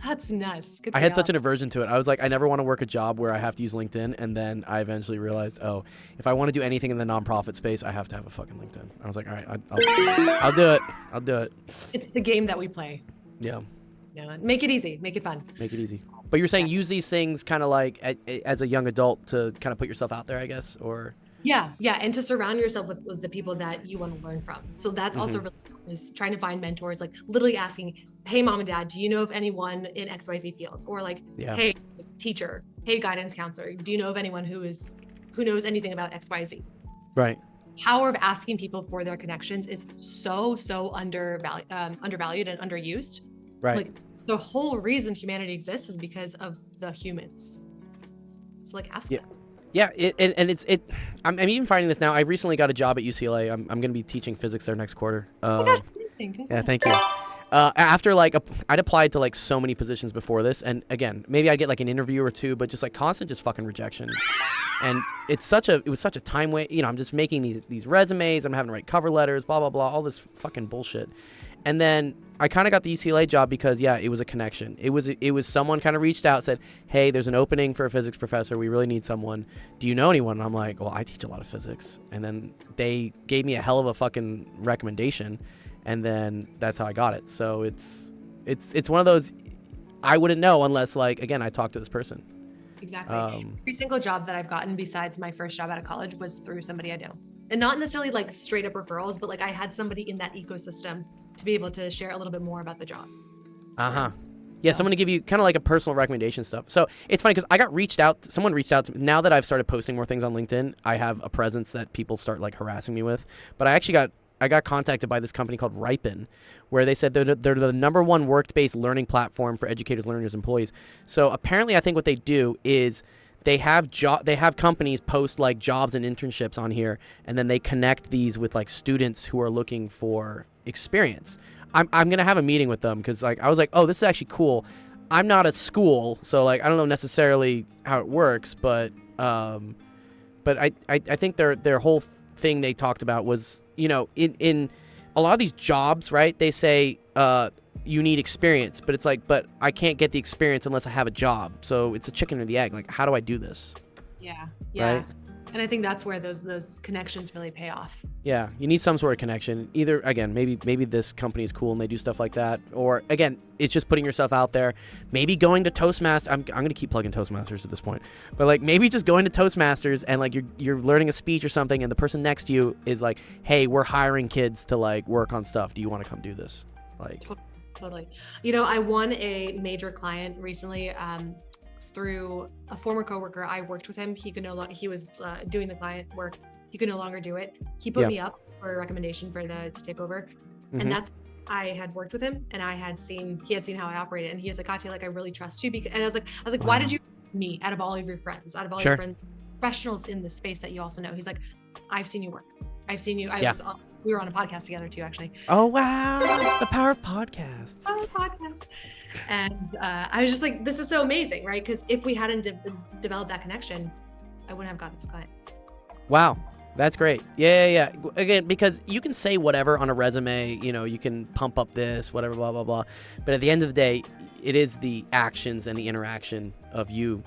That's nuts. I had such an aversion to it. I was like, I never want to work a job where I have to use LinkedIn. And then I eventually realized, oh, if I want to do anything in the nonprofit space, I have to have a fucking LinkedIn. I was like, all right, I'll do it. I'll do it. It's the game that we play. Yeah. Yeah. Make it easy. Make it fun. Make it easy. But you're saying use these things kind of like as a young adult to kind of put yourself out there, I guess, or... Yeah. And to surround yourself with the people that you want to learn from. So that's also really important, is trying to find mentors, like literally asking, hey, mom and dad, do you know of anyone in XYZ fields? Or like, hey, teacher, hey, guidance counselor, do you know of anyone who knows anything about XYZ? Right. Power of asking people for their connections is so undervalued and underused. Right. Like the whole reason humanity exists is because of the humans. So like ask them. Yeah, I'm even finding this now. I recently got a job at UCLA. I'm going to be teaching physics there next quarter. Yeah, thank you. After like I'd applied to like so many positions before this, and again, maybe I'd get like an interview or two, but just like constant just fucking rejection. And it was such a time waste. You know, I'm just making these resumes. I'm having to write cover letters, blah blah blah, all this fucking bullshit. And then I kind of got the UCLA job because, yeah, it was a connection. It was someone kind of reached out, said, hey, there's an opening for a physics professor. We really need someone. Do you know anyone? And I'm like, well, I teach a lot of physics. And then they gave me a hell of a fucking recommendation. And then that's how I got it. So it's one of those, I wouldn't know unless, like, again, I talked to this person. Exactly. Every single job that I've gotten besides my first job out of college was through somebody I know. And not necessarily like straight up referrals, but like I had somebody in that ecosystem to be able to share a little bit more about the job. Yeah, someone to give you kind of like a personal recommendation stuff. So it's funny because someone reached out to me. Now that I've started posting more things on LinkedIn, I have a presence that people start like harassing me with. But I got contacted by this company called Ripen, where they said they're the #1 work-based learning platform for educators, learners, employees. So apparently I think what they do is they have companies post like jobs and internships on here, and then they connect these with like students who are looking for experience. I'm gonna have a meeting with them because like I was like, oh, this is actually cool. I'm not a school, so like I don't know necessarily how it works, but I think their whole thing they talked about was, you know, in a lot of these jobs, right? They say you need experience, but it's like, but I can't get the experience unless I have a job. So it's a chicken or the egg. Like, how do I do this? Yeah. Right? And I think that's where those connections really pay off. Yeah, you need some sort of connection. Either, again, maybe this company is cool and they do stuff like that, or again, it's just putting yourself out there. Maybe going to Toastmasters. I'm gonna keep plugging Toastmasters at this point, but like maybe just going to Toastmasters and like you're learning a speech or something, and the person next to you is like, hey, we're hiring kids to like work on stuff. Do you want to come do this? Like, totally. You know, I won a major client recently. Through a former coworker. I worked with him. He was doing the client work. He could no longer do it. He put me up for a recommendation to take over. And that's, I had worked with him and he had seen how I operated. And he was like, Katya, like, I really trust you. And I was like, wow. Why did you me out of all of your friends, your friends, professionals in this space that you also know? He's like, I've seen you work. I've seen you. We were on a podcast together too, actually. Oh, wow. The power of podcasts. And I was just like, this is so amazing, right? Because if we hadn't developed that connection, I wouldn't have gotten this client. Wow. That's great. Yeah. Again, because you can say whatever on a resume, you know, you can pump up this, whatever, blah, blah, blah. But at the end of the day, it is the actions and the interaction of you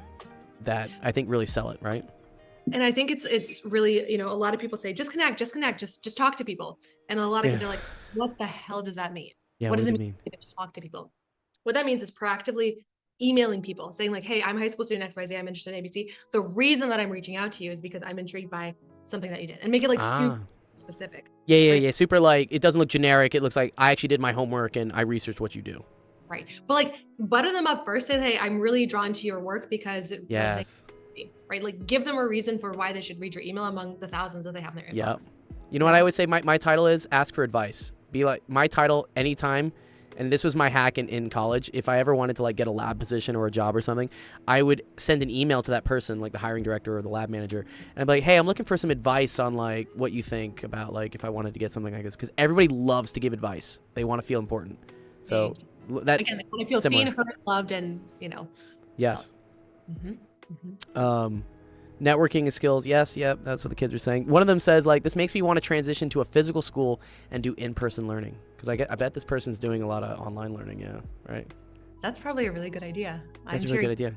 that I think really sell it, right? And I think it's really, you know, a lot of people say, just connect, just talk to people. And a lot of kids are like, what the hell does that mean? Yeah, what does it mean to talk to people? What that means is proactively emailing people saying like, hey, I'm a high school student XYZ. I'm interested in ABC. The reason that I'm reaching out to you is because I'm intrigued by something that you did, and make it like super specific. Yeah. Super, like, it doesn't look generic. It looks like I actually did my homework and I researched what you do. Right. But like butter them up first. Say, hey, I'm really drawn to your work because it resonates with me, right? Like give them a reason for why they should read your email among the thousands that they have in their inbox. Yep. You know what I always say my title is? Ask for advice. Be like, my title anytime, and this was my hack in college, if I ever wanted to like get a lab position or a job or something, I would send an email to that person, like the hiring director or the lab manager, and I'd be like, hey, I'm looking for some advice on like what you think about like if I wanted to get something like this, because everybody loves to give advice. They want to feel important. So that, again, they want to feel seen, heard, loved, and, you know. Yes. Networking skills. Yes. Yep. That's what the kids are saying. One of them says like, this makes me want to transition to a physical school and do in-person learning. Because I bet this person's doing a lot of online learning. Yeah. Right. That's probably a really good idea. That's a really good idea.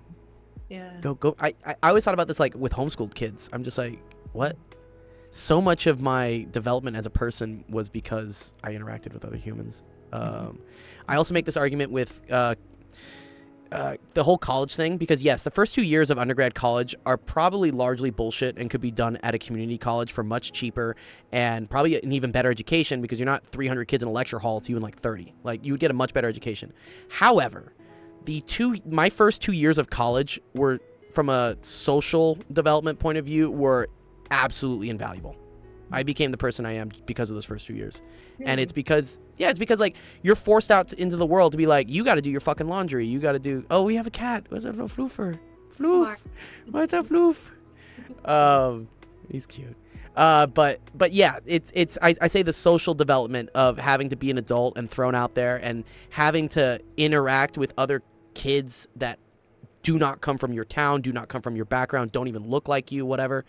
Yeah. Go. I always thought about this like with homeschooled kids. I'm just like, what? So much of my development as a person was because I interacted with other humans. I also make this argument with the whole college thing, because yes, the first 2 years of undergrad college are probably largely bullshit and could be done at a community college for much cheaper and probably an even better education, because you're not 300 kids in a lecture hall, it's you and like 30. Like, you would get a much better education. However, my first 2 years of college were, from a social development point of view, were absolutely invaluable. I became the person I am because of those first 2 years. Really? And it's because like you're forced out into the world to be like, you got to do your fucking laundry. You got to do, oh, we have a cat. What's that little floofer? Floof. What's up, Floof? He's cute. But yeah, I say the social development of having to be an adult and thrown out there and having to interact with other kids that do not come from your town, do not come from your background, don't even look like you, whatever.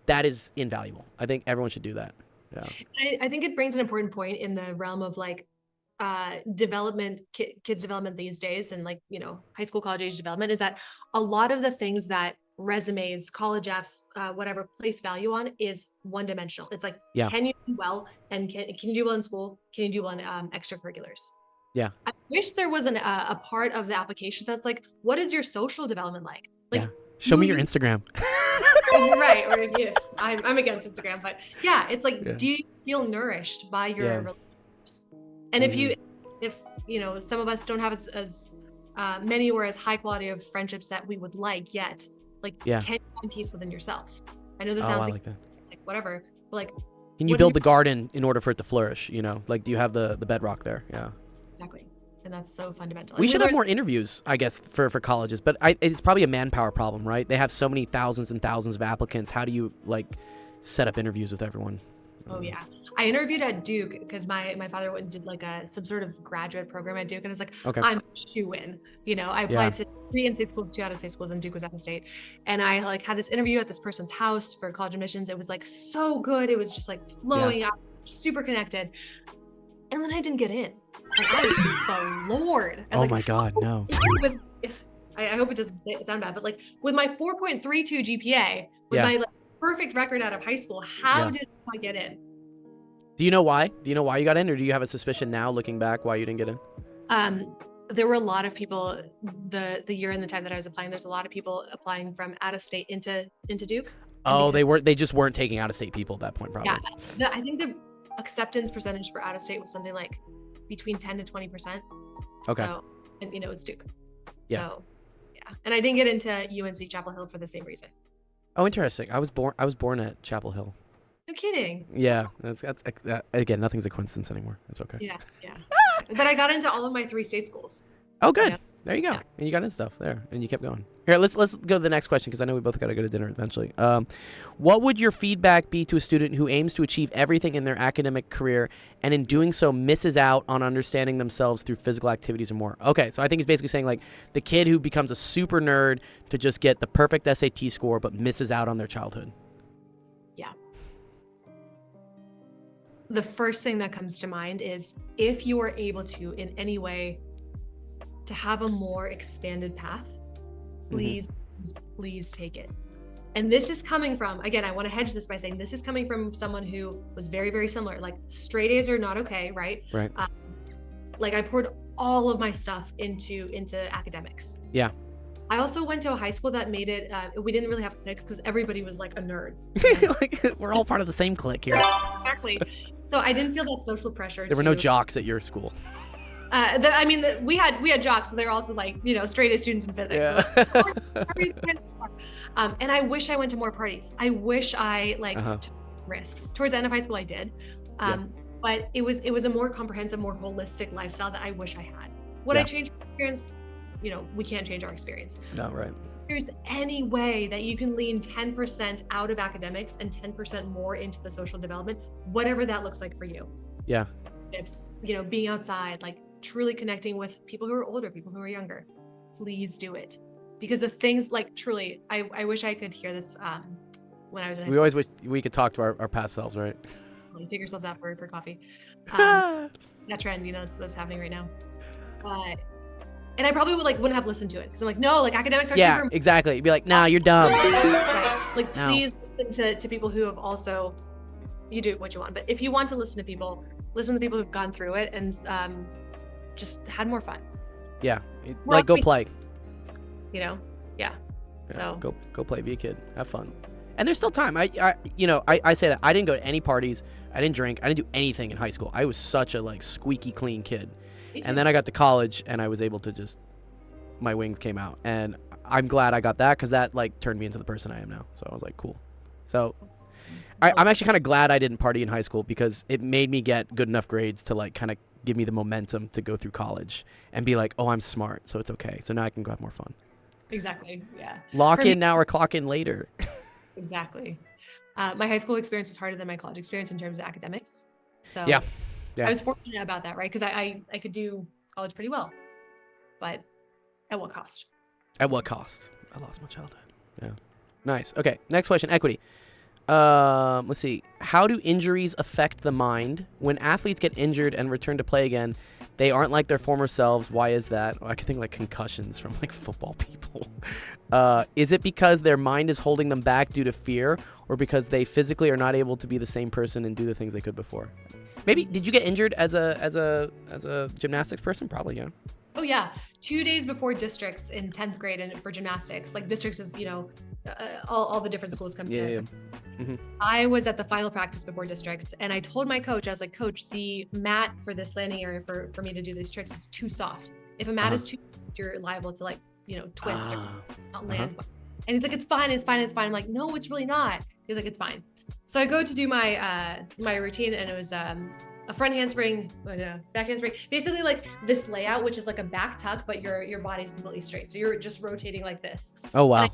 That is invaluable. I think everyone should do that. Yeah. I think it brings an important point in the realm of like kids development these days, and like, high school, college age development, is that a lot of the things that resumes, college apps, whatever, place value on is one dimensional. It's like, Yeah. can you do well, and can you do well in school? Can you do well in extracurriculars? Yeah. I wish there was a part of the application that's like, what is your social development like? Like, yeah. Show me your Instagram. right. Or I'm against Instagram, but yeah, it's like, Yeah. do you feel nourished by your Yeah. relationships? And if some of us don't have as many or as high quality of friendships that we would like yet, like, Yeah. can you find peace within yourself? I know this Oh, sounds I like like that. whatever, but like, Can you what build is the garden in order for it to flourish? Like, do you have the bedrock there? Yeah. exactly. And that's so fundamental. We And should have learn- more interviews, I guess, for colleges, but it's probably a manpower problem, right? They have so many thousands and thousands of applicants. How do you like set up interviews with everyone? Oh yeah, I interviewed at Duke because my father went and did like some sort of graduate program at Duke, and it's like, Okay. I'm a shoe-in. I applied to 3 in-state schools, 2 out-of-state schools, and Duke was out of state. And I like had this interview at this person's house for college admissions. It was like so good. It was just like flowing out, super connected. And then I didn't get in. Like, I was floored. I was Oh like, my God, no. I hope it doesn't sound bad, but like with my 4.32 GPA, with Yeah. my like, perfect record out of high school, how did I get in? Do you know why? Do you know why you got in, or do you have a suspicion now, looking back, why you didn't get in? There were a lot of people the year and the time that I was applying. There's a lot of people applying from out of state into Duke. Oh, they just weren't taking out of state people at that point, probably. Yeah, I think the acceptance percentage for out of state was something like between 10 to 20%. Okay. So, and it's Duke. Yeah. So, yeah. And I didn't get into UNC Chapel Hill for the same reason. Oh, interesting. I was born at Chapel Hill. No kidding. Yeah. That's again, nothing's a coincidence anymore. That's okay. Yeah. But I got into all of my 3 state schools. Oh, good. Yeah. There you go. Yeah. And you got in stuff there, and you kept going. Here, let's go to the next question, because I know we both got to go to dinner eventually. What would your feedback be to a student who aims to achieve everything in their academic career, and in doing so misses out on understanding themselves through physical activities or more? Okay, so I think he's basically saying like the kid who becomes a super nerd to just get the perfect SAT score, but misses out on their childhood. Yeah. The first thing that comes to mind is if you are able to, in any way, to have a more expanded path, please take it. And this is coming from, again, I want to hedge this by saying this is coming from someone who was very, very similar. Like, straight A's are not okay, right? Right. Like, I poured all of my stuff into academics. Yeah. I also went to a high school that made it, we didn't really have cliques because everybody was like a nerd. Like, we're all part of the same clique here. Exactly. So I didn't feel that social pressure. There were no jocks at your school. We had jocks, but they were also like, straight A students in physics. Yeah. And I wish I went to more parties. I wish I took risks. Towards the end of high school, I did. But it was a more comprehensive, more holistic lifestyle that I wish I had. Would I change my experience? We can't change our experience. No, right. If there's any way that you can lean 10% out of academics and 10% more into the social development, whatever that looks like for you. Yeah. It's, being outside, like truly connecting with people who are older, people who are younger. Please do it. Because of things like, truly, I wish I could hear this when I was in high We school. always wish we could talk to our past selves, right? Take yourselves out for coffee. That trend, that's happening right now. And I probably wouldn't have listened to it because I'm like, no, like academics are Yeah, super. exactly. You'd be like, nah, you're dumb. Like, No. please listen to people who have also, you do what you want. But if you want to listen to people who've gone through it and just had more fun. Yeah. We're Like, go all- play. Yeah. Yeah, So go play, be a kid, have fun. And there's still time. I say that I didn't go to any parties, I didn't drink, I didn't do anything in high school. I was such a squeaky clean kid. me too. And then I got to college and I was able to my wings came out, and I'm glad I got that, because that turned me into the person I am now. So I was like, cool. So I'm actually kind of glad I didn't party in high school, because it made me get good enough grades to kind of give me the momentum to go through college and be like, oh, I'm smart, so it's okay. So now I can go have more fun. Exactly. Yeah. Lock For in me- now or clock in later. Exactly. My high school experience was harder than my college experience in terms of academics. So Yeah. I was fortunate about that, right? Because I could do college pretty well, but at what cost? At what cost? I lost my childhood. Yeah. Nice. Okay. Next question. Equity. Let's see. How do injuries affect the mind? When athletes get injured and return to play again, they aren't like their former selves. Why is that? I can think like concussions from like football people. Is it because their mind is holding them back due to fear, or because they physically are not able to be the same person and do the things they could before? Maybe did you get injured as a gymnastics person? Probably, yeah. Oh yeah, 2 days before districts in 10th grade and for gymnastics. Like districts is, all the different schools come together. Yeah. Mm-hmm. I was at the final practice before districts, and I told my coach, I was like, Coach, the mat for this landing area for me to do these tricks is too soft. If a mat is too soft, you're liable to twist or not land. And he's like, it's fine. I'm like, no, it's really not. He's like, it's fine. So I go to do my my routine, and it was a front handspring, back handspring. Basically like this layout, which is like a back tuck, but your body's completely straight. So you're just rotating like this. Oh, wow.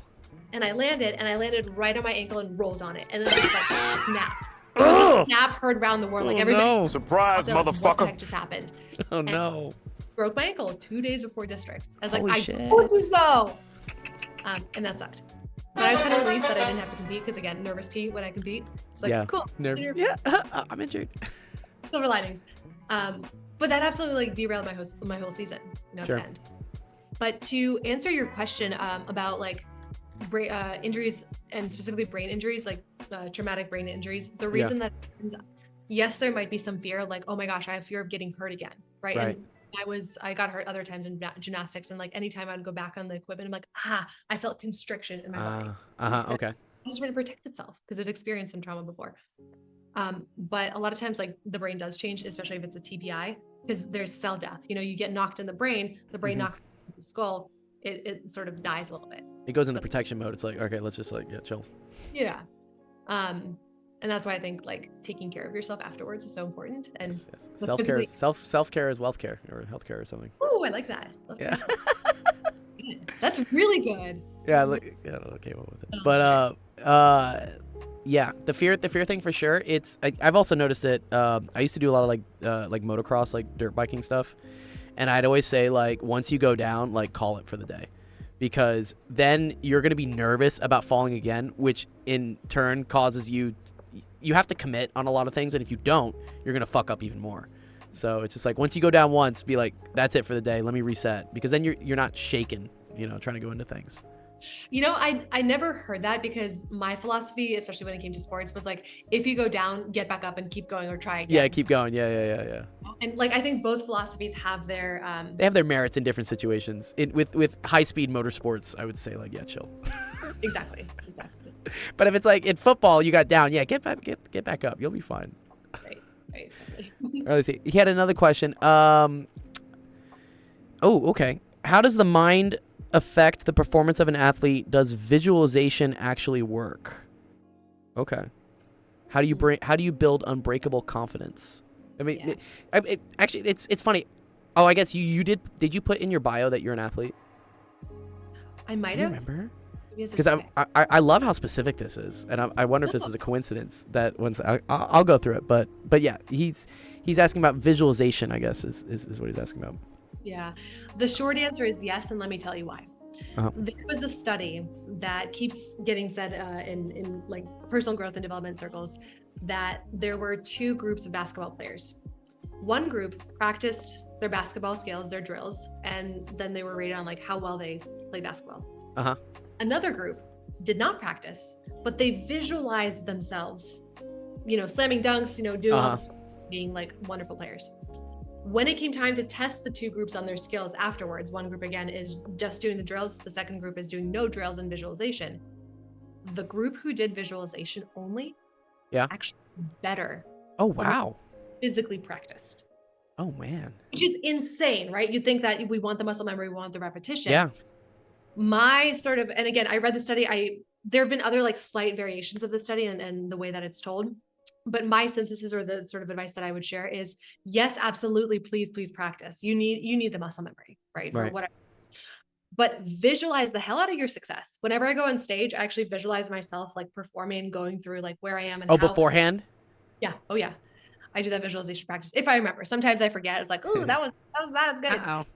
And I landed right on my ankle and rolled on it. And then it just like snapped. It was a snap heard around the world. Like everybody. No. Surprise, motherfucker. What the heck just happened? Oh, no. Broke my ankle 2 days before districts. I was like, Holy I shit. told you so. And that sucked. But I was kind of relieved that I didn't have to compete because, again, nervous Pete when I compete. It's like, cool. Nervous. Yeah, I'm injured. Silver linings. But that absolutely like derailed my whole season, at Sure. the end. But to answer your question about like injuries, and specifically brain injuries, like traumatic brain injuries, the reason that happens, yes, there might be some fear of like, oh my gosh, I have fear of getting hurt again, right? And I got hurt other times in gymnastics, and like anytime I'd go back on the equipment, I'm like, I felt constriction in my body. Okay. It's trying to protect itself because it experienced some trauma before. But a lot of times, like the brain does change, especially if it's a TBI, because there's cell death. You get knocked in the brain knocks into the skull, it sort of dies a little bit. It goes into protection mode. It's like, okay, let's just chill. Yeah. And that's why I think like taking care of yourself afterwards is so important. And yes. Self-care, self-care is wealth care or healthcare or something. Oh, I like that. Yeah. That's really good. Yeah, I came up with it. But yeah, the fear thing for sure. I've also noticed it. I used to do a lot of like motocross, like dirt biking stuff, and I'd always say like once you go down, like call it for the day, because then you're gonna be nervous about falling again, which in turn causes you have to commit on a lot of things, and if you don't, you're gonna fuck up even more. So it's just like once you go down once, be like, that's it for the day. Let me reset, because then you're not shaken, trying to go into things. I never heard that, because my philosophy, especially when it came to sports, was like, if you go down, get back up and keep going or try again. Yeah, keep going. Yeah. And like, I think both philosophies have their they have their merits in different situations. With high speed motorsports, I would say like, yeah, chill. Exactly. But if it's like in football, you got down, yeah, get back up. You'll be fine. Right. All right, let's see. He had another question. Okay. How does the mind affect the performance of an athlete? Does visualization actually work? Okay. How do you build unbreakable confidence? I mean, actually, it's funny. Oh, I guess you did. Did you put in your bio that you're an athlete? I might Do you have. remember? Because I love how specific this is, and I wonder if this is a coincidence that once I'll go through it, but yeah, he's asking about visualization, I guess is what he's asking about. Yeah, the short answer is yes, and let me tell you why. Uh-huh. There was a study that keeps getting said in like personal growth and development circles that there were two groups of basketball players. One group practiced their basketball skills, their drills, and then they were rated on like how well they played basketball. Uh-huh. Another group did not practice, but they visualized themselves, slamming dunks, doing all this, being like wonderful players. When it came time to test the two groups on their skills afterwards, one group again is just doing the drills, the second group is doing no drills and visualization. The group who did visualization only, actually better. Oh, wow. Physically practiced. Oh, man. Which is insane, right? You'd think that we want the muscle memory, we want the repetition. Yeah. My sort of, and again, I read the study, there have been other like slight variations of the study and the way that it's told, but my synthesis or the sort of advice that I would share is yes, absolutely. Please practice. You need the muscle memory, right? Or whatever. But visualize the hell out of your success. Whenever I go on stage, I actually visualize myself like performing, going through like where I am. And beforehand? Yeah. Oh yeah. I do that visualization practice. If I remember, sometimes I forget. It's like, oh, that was good.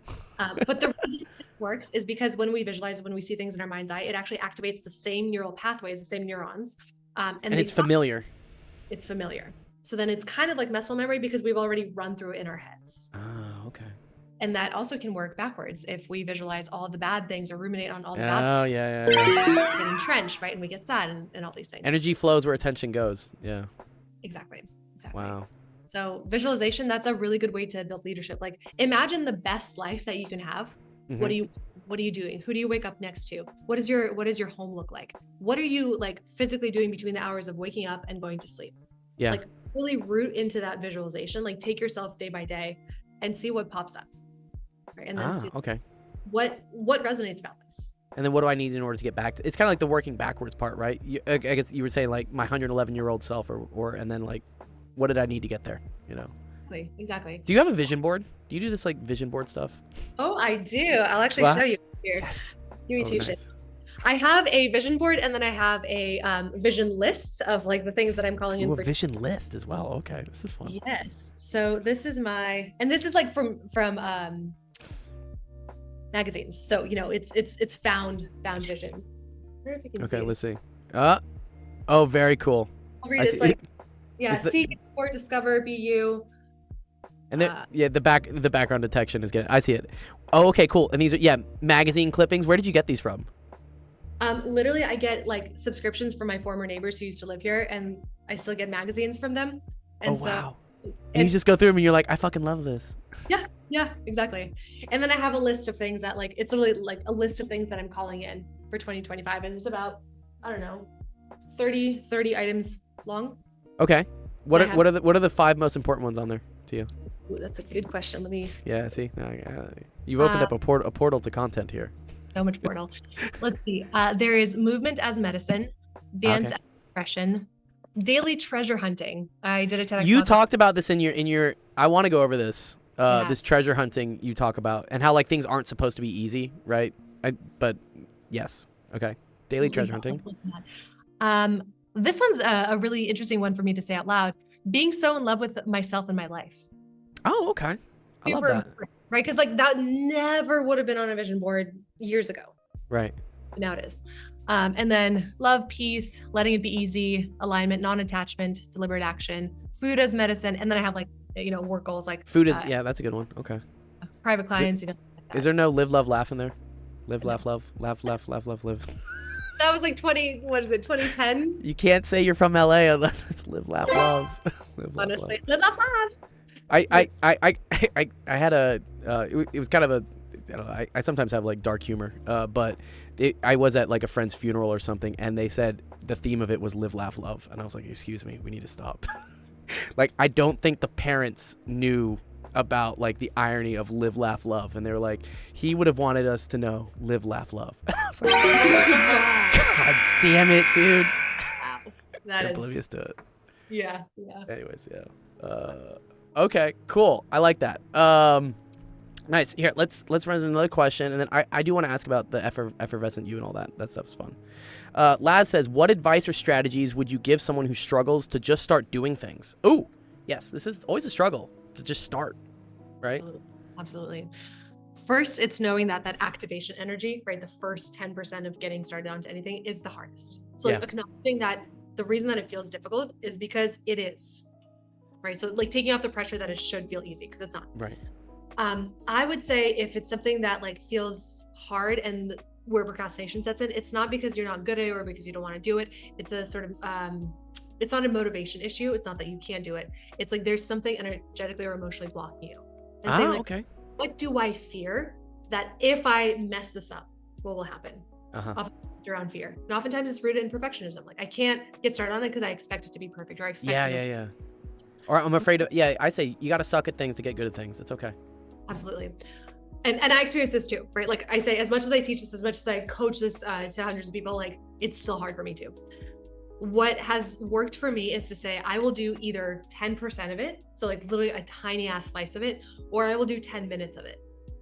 But the reason this works is because when we visualize, when we see things in our mind's eye, it actually activates the same neural pathways, the same neurons And it's familiar. It's familiar. So then it's kind of like muscle memory because we've already run through it in our heads. Oh, okay. And that also can work backwards if we visualize all the bad things or ruminate on all the bad Oh, things. yeah. We get entrenched, right? And we get sad and all these things. Energy flows where attention goes. Yeah. Exactly. Wow. So visualization, that's a really good way to build leadership. Like imagine the best life that you can have. Mhm. What are you doing? Who do you wake up next to? What does your home look like? What are you like physically doing between the hours of waking up and going to sleep? Yeah. Like really root into that visualization. Like take yourself day by day and see what pops up. Right? And then see okay. what resonates about this. And then what do I need in order to get back to? It's kind of like the working backwards part, right? I guess you were saying like my 111-year-old self, or and then like, what did I need to get there? You know. Exactly. Do you have a vision board? Do you do this like vision board stuff? Oh, I do. I'll actually show you here. Yes. Give me two nice. shits. I have a vision board, and then I have a vision list of like the things that I'm calling in. A vision list as well. Okay, this is fun. Yes. So this is and this is like from magazines. So you know, it's found visions. I don't know if you can Okay, see let's see. Oh, very cool. I'll read it. It's like, yeah, seek, explore, discover, be you. And then, the background detection is getting. I see it. Oh, okay, cool. And these are magazine clippings. Where did you get these from? Literally, I get like subscriptions from my former neighbors who used to live here, and I still get magazines from them. And wow. And you just go through them and you're like, I fucking love this. Yeah, exactly. And then I have a list of things that like, it's literally like a list of things that I'm calling in for 2025. And it's about, I don't know, 30 items long. Okay. What are the 5 most important ones on there to you? Ooh, that's a good question. Let me. Yeah. See, you've opened up a portal to content here. So much portal. Let's see. There is movement as medicine, dance as expression, daily treasure hunting. I did a TEDx. You talked about this in your. I want to go over this. This treasure hunting you talk about, and how like things aren't supposed to be easy, right? But yes. Okay. Daily treasure hunting. This one's a really interesting one for me to say out loud. Being so in love with myself and my life. Oh, okay. I love that. Right? Because like that never would have been on a vision board years ago. Right. Now it is. And then love, peace, letting it be easy, alignment, non-attachment, deliberate action, food as medicine. And then I have like, work goals like food is, that's a good one. Okay. Private clients, like is there no live, love, laugh in there? Live, laugh, love, laugh, live. That was like 2010? You can't say you're from LA unless it's live, laugh, love. Honestly, live, laugh, laugh. I had it was kind of I sometimes have like dark humor, but I was at like a friend's funeral or something, and they said the theme of it was live, laugh, love, and I was like, excuse me, we need to stop. Like, I don't think the parents knew about like the irony of live, laugh, love, and they were like, he would have wanted us to know live, laugh, love. I was like, God damn it, dude. Wow, that is oblivious to it. Yeah. Anyways, okay, cool. I like that. Nice. Here, let's run another question, and then I do want to ask about the Effervescent You and all that. That stuff's fun. Laz says, what advice or strategies would you give someone who struggles to just start doing things? Ooh, yes, this is always a struggle to just start, right? Absolutely. First, it's knowing that activation energy, right? The first 10% of getting started onto anything is the hardest. So like acknowledging that the reason that it feels difficult is because it is, right? So like taking off the pressure that it should feel easy, because it's not. Right. I would say if it's something that like feels hard and where procrastination sets in, it's not because you're not good at it or because you don't want to do it. It's a sort of, it's not a motivation issue. It's not that you can't do it. It's like there's something energetically or emotionally blocking you. And saying, like, okay. What do I fear that if I mess this up, what will happen? Often it's around fear. And oftentimes it's rooted in perfectionism. Like I can't get started on it because I expect it to be perfect, or I expect it. Or I'm afraid of, I say you got to suck at things to get good at things. It's okay. Absolutely. And I experience this too, right? Like I say, as much as I teach this, as much as I coach this to hundreds of people, like it's still hard for me too. What has worked for me is to say, I will do either 10% of it. So like literally a tiny ass slice of it, or I will do 10 minutes of it.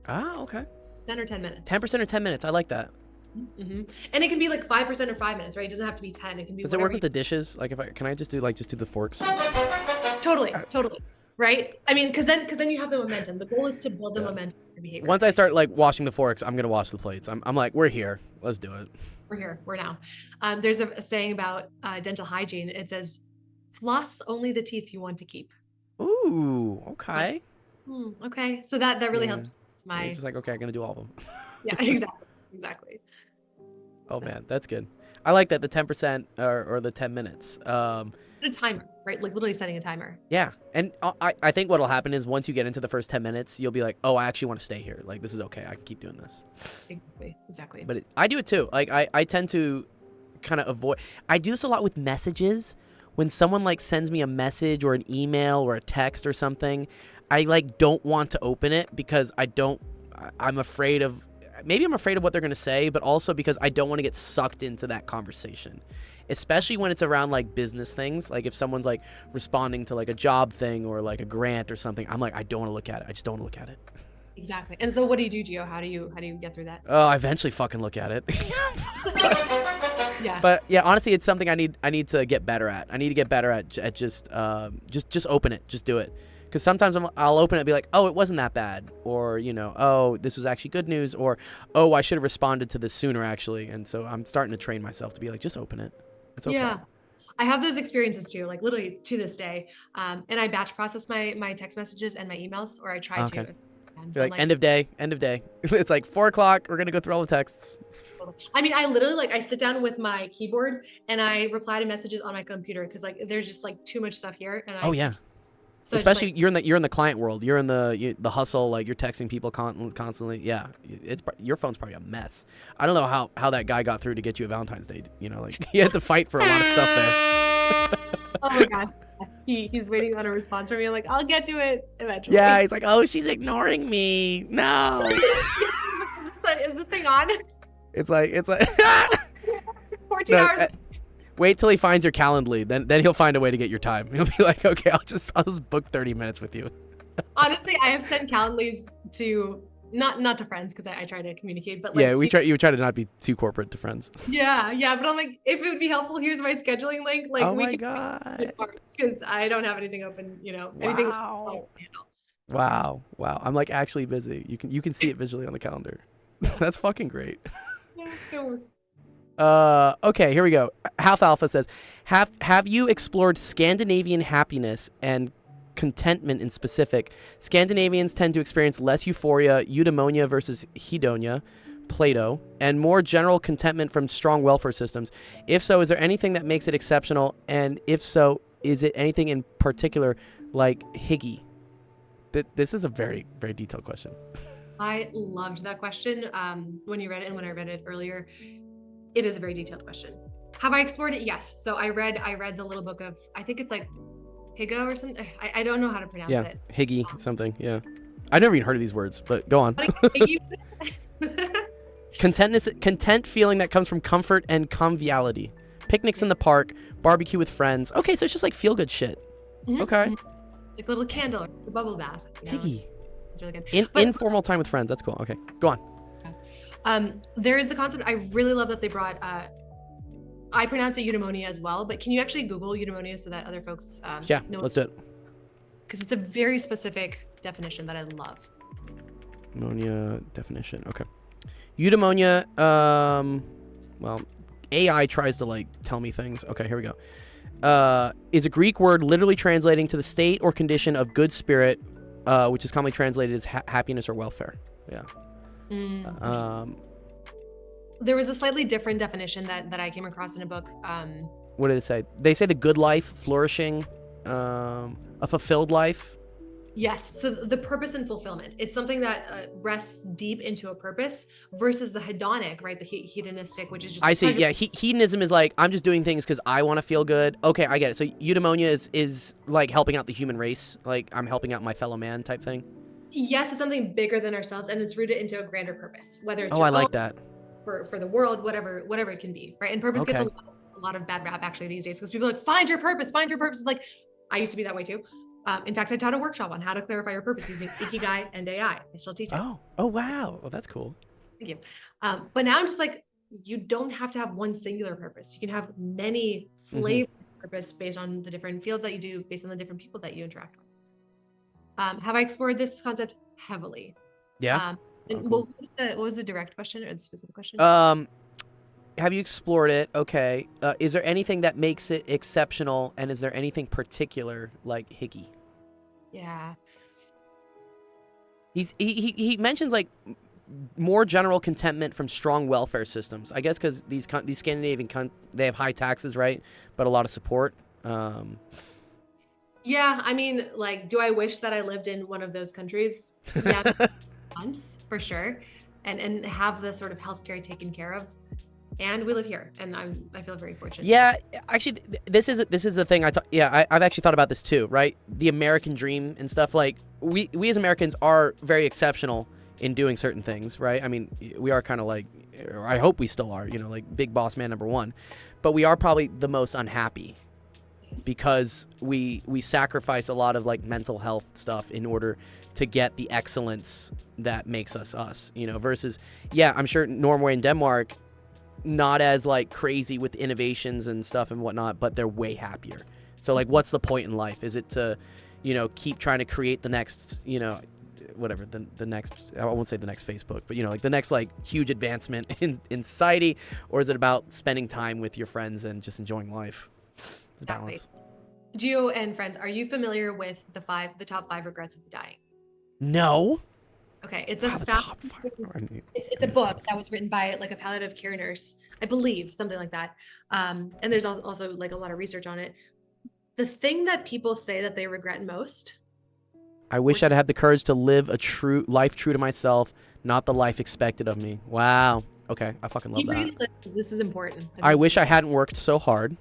Okay. 10 or 10 minutes. 10% or 10 minutes. I like that. Mm-hmm. And it can be like 5% or 5 minutes, right? It doesn't have to be 10. It can be. Does it work with the dishes? Like can I just do the forks? Totally. right? I mean, because then you have the momentum. The goal is to build the Yeah. momentum for behavior. Once I start like washing the forks, I'm gonna wash the plates. I'm like, we're here. Let's do it. We're here. We're now. There's a saying about dental hygiene. It says, "Floss only the teeth you want to keep." Ooh, okay. Okay, so that really Yeah. helps You're my just like, okay, I'm gonna do all of them. yeah, exactly. Oh man, that's good. I like that, the 10% or the 10 minutes. Put a timer, right? Like literally setting a timer. Yeah, and I think what'll happen is once you get into the first 10 minutes, you'll be like, oh, I actually want to stay here. Like, this is okay. I can keep doing this. Exactly. But I do it too. Like, I tend to kind of avoid. I do this a lot with messages. When someone like sends me a message or an email or a text or something, I like don't want to open it because I'm afraid of. Maybe I'm afraid of what they're going to say, but also because I don't want to get sucked into that conversation, especially when it's around like business things. Like if someone's like responding to like a job thing or like a grant or something, I'm like, I don't want to look at it. I just don't want to look at it. Exactly. And so what do you do, Gio? How do you get through that? Oh, I eventually fucking look at it. Yeah. But yeah, honestly, it's something I need to get better at. I need to get better at just open it. Just do it. Because sometimes I'll open it and be like, oh, it wasn't that bad. Or, oh, this was actually good news. Or, oh, I should have responded to this sooner, actually. And so I'm starting to train myself to be like, just open it. It's okay. Yeah. I have those experiences too, like literally to this day. And I batch process my text messages and my emails, or I try to. And so You're like, end of day. It's like 4 o'clock. We're going to go through all the texts. I mean, I literally I sit down with my keyboard and I reply to messages on my computer because like there's just like too much stuff here. And Oh, yeah. So especially you're in the client world. You're in the hustle. Like you're texting people constantly. Yeah, your phone's probably a mess. I don't know how that guy got through to get you a Valentine's Day. Like he had to fight for a lot of stuff there. Oh my god, he's waiting on a response from me. I'm like, I'll get to it eventually. Yeah, he's like, oh, she's ignoring me. No. Is this thing on? It's like 14 hours. Wait till he finds your Calendly, then he'll find a way to get your time. He'll be like, okay, I'll just book 30 minutes with you. Honestly, I have sent Calendlys to not to friends because I try to communicate, but like yeah, you try to not be too corporate to friends. Yeah, but I'm like, if it would be helpful, here's my scheduling link. Like, oh my god, because I don't have anything open. Anything. Wow. I'm like actually busy. You can see it visually on the calendar. That's fucking great. Yeah, it works. Okay, here we go. Half Alpha says, have you explored Scandinavian happiness and contentment in specific? Scandinavians tend to experience less euphoria, eudaimonia versus hedonia, Plato, and more general contentment from strong welfare systems. If so, is there anything that makes it exceptional? And if so, is it anything in particular like Higgy? This is a very, very detailed question. I loved that question when you read it and when I read it earlier. It is a very detailed question. Have I explored it? Yes. So I read the little book of, I think it's like Higo or something. I don't know how to pronounce it. Higgy something. Yeah. I've never even heard of these words, but go on. Content feeling that comes from comfort and conviviality. Picnics in the park, barbecue with friends. Okay, so it's just like feel good shit. Mm-hmm. Okay. It's like a little candle or a bubble bath. Higgy. It's really good. Informal time with friends. That's cool. Okay, go on. There is the concept. I really love that they brought. I pronounce it eudaimonia as well, but can you actually Google eudaimonia so that other folks know? Let's do it. Because it's a very specific definition that I love. Eudaimonia definition. Okay. Eudaimonia. Well, AI tries to like tell me things. Okay, here we go. Is a Greek word literally translating to the state or condition of good spirit, which is commonly translated as happiness or welfare. Yeah. There was a slightly different definition that I came across in a book. What did it say? They say the good life, flourishing, a fulfilled life. Yes. So the purpose and fulfillment. It's something that rests deep into a purpose versus the hedonic, right? The hedonistic, which is just. I see. Yeah. Hedonism is like, I'm just doing things because I want to feel good. Okay, I get it. So eudaimonia is like helping out the human race. Like I'm helping out my fellow man type thing. Yes, it's something bigger than ourselves, and it's rooted into a grander purpose. Whether it's I like that. For the world, whatever it can be, right? And purpose gets a lot of bad rap actually these days because people are like, find your purpose. It's like, I used to be that way too. In fact, I taught a workshop on how to clarify your purpose using Ikigai and AI. I still teach it. Oh wow. Well, that's cool. Thank you. But now I'm just like, you don't have to have one singular purpose. You can have many flavors of purpose based on the different fields that you do, based on the different people that you interact with. Have I explored this concept heavily? Yeah. And Oh, cool. what was the direct question or the specific question? Have you explored it? Okay. Is there anything that makes it exceptional, and is there anything particular like Hickey? Yeah. He mentions like more general contentment from strong welfare systems. I guess because these Scandinavian they have high taxes, right? But a lot of support. Yeah, I mean, like, do I wish that I lived in one of those countries? Yeah, months for sure, and have the sort of healthcare taken care of. And we live here, and I feel very fortunate. Yeah, actually, this is a thing I've actually thought about this too, right? The American dream and stuff. Like we as Americans are very exceptional in doing certain things, right? I mean, we are kind of like, or I hope we still are, you know, like big boss man number one, but we are probably the most unhappy because we sacrifice a lot of like mental health stuff in order to get the excellence that makes us us, you know, versus, yeah, I'm sure Norway and Denmark, not as like crazy with innovations and stuff and whatnot, but they're way happier. So like, what's the point in life? Is it to, you know, keep trying to create the next, you know, whatever, the next, I won't say the next Facebook, but you know, like the next like huge advancement in society, or is it about spending time with your friends and just enjoying life? It's a balance. Gio and friends, are you familiar with the top five regrets of dying? No. Okay, it's a Wow, the top five. it's a book that was written by like a palliative care nurse, I believe, something like that. And there's also like a lot of research on it. The thing that people say that they regret most. I wish I'd had the courage to live a true life true to myself, not the life expected of me. Wow. Okay, I fucking love that. This is important. I wish I hadn't worked so hard.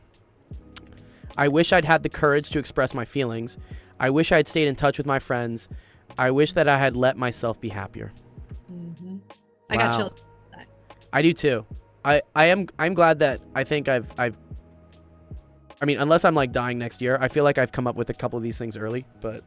I wish I'd had the courage to express my feelings. I wish I had stayed in touch with my friends. I wish that I had let myself be happier. Mm-hmm. I got chills. I do too. I'm glad that I think I mean, unless I'm like dying next year, I feel like I've come up with a couple of these things early, but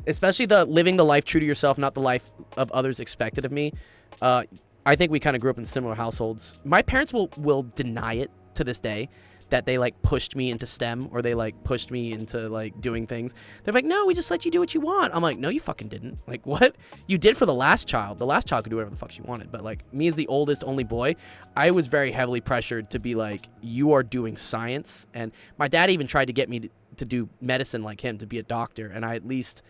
especially the living the life true to yourself, not the life of others expected of me. I think we kind of grew up in similar households. My parents will deny it to this day that they like pushed me into STEM or they like pushed me into like doing things. They're like, no, we just let you do what you want. I'm like, no, you fucking didn't. Like, what? You did for the last child. The last child could do whatever the fuck she wanted. But like me as the oldest, only boy, I was very heavily pressured to be like, you are doing science. And my dad even tried to get me to do medicine like him, to be a doctor. And I at least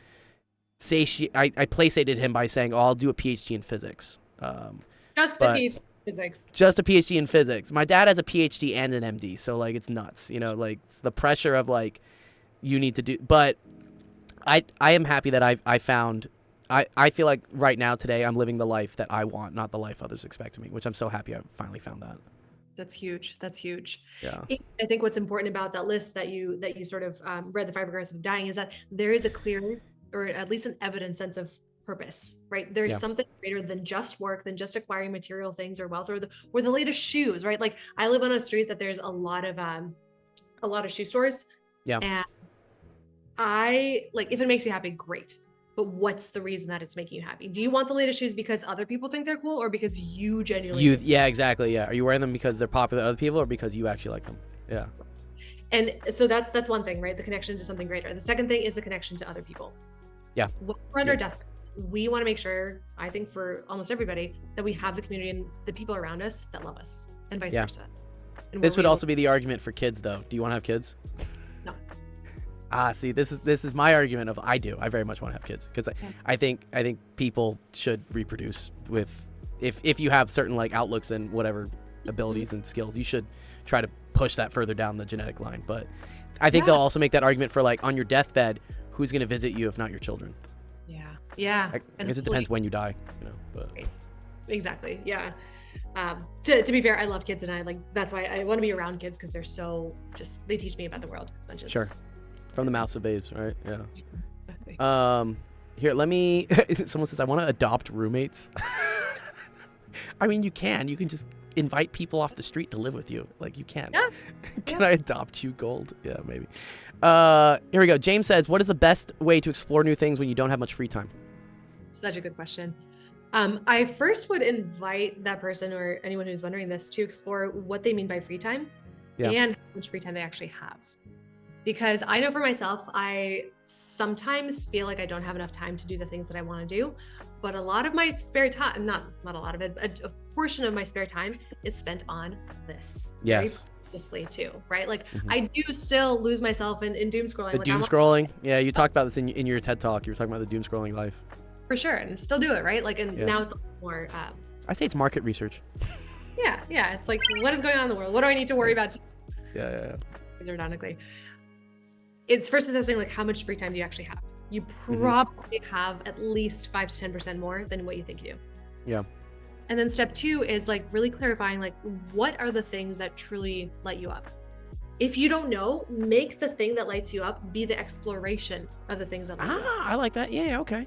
say I placated him by saying, oh, I'll do a PhD in physics. Just a PhD. Physics. Just a PhD in physics. My dad has a PhD and an MD, so like it's nuts, you know, like it's the pressure of like you need to do. But I am happy that I found. I feel like right now today I'm living the life that I want, not the life others expect of me, which I'm so happy I finally found that. That's huge. That's huge. Yeah. I think what's important about that list that you sort of read, the five regrets of dying, is that there is a clear, or at least an evident sense of purpose, right? There's something greater than just work, than just acquiring material things or wealth or the latest shoes, right? Like I live on a street that there's a lot of shoe stores. Yeah. And I like, if it makes you happy, great. But what's the reason that it's making you happy? Do you want the latest shoes because other people think they're cool, or because you genuinely yeah, exactly. Yeah. Are you wearing them because they're popular to other people, or because you actually like them? Yeah. And so that's one thing, right? The connection to something greater. The second thing is the connection to other people. Yeah. When we're under deathbeds, we want to make sure, I think for almost everybody, that we have the community and the people around us that love us, and vice versa. And this would also be the argument for kids, though. Do you want to have kids? No. See, this is my argument of I do. I very much want to have kids because I think people should reproduce with if you have certain like outlooks and whatever abilities and skills, you should try to push that further down the genetic line. But I think they'll also make that argument for like on your deathbed, who's going to visit you if not your children? Yeah. I guess it depends when you die, you know. But exactly. Yeah. To be fair, I love kids, and that's why I want to be around kids, because they're so they teach me about the world as much as from the mouths of babes, right? Yeah. Exactly. Here, let me. Someone says I want to adopt roommates. I mean, you can just invite people off the street to live with you. Like you can. Yeah. Can I adopt you, Gold? Yeah, maybe. Here we go. James says, what is the best way to explore new things when you don't have much free time? Such a good question. I first would invite that person or anyone who's wondering this to explore what they mean by free time and how much free time they actually have. because I know for myself, I sometimes feel like I don't have enough time to do the things that I want to do. But a lot of my spare time, not a lot of it, but a portion of my spare time is spent on this. Yes. Very too, right? Like I do still lose myself in doom scrolling. The like, doom scrolling. Yeah, you talked about this in your TED talk. You were talking about the doom scrolling life. For sure, and still do it, right? Like, and now it's more. I say it's market research. Yeah. It's like, what is going on in the world? What do I need to worry about? Yeah. Sardonically, it's first assessing like how much free time do you actually have. You probably have at least 5 to 10% more than what you think you do. Yeah. And then step 2 is like really clarifying like what are the things that truly light you up. If you don't know, make the thing that lights you up be the exploration of the things that light you up. I like that. Yeah, okay.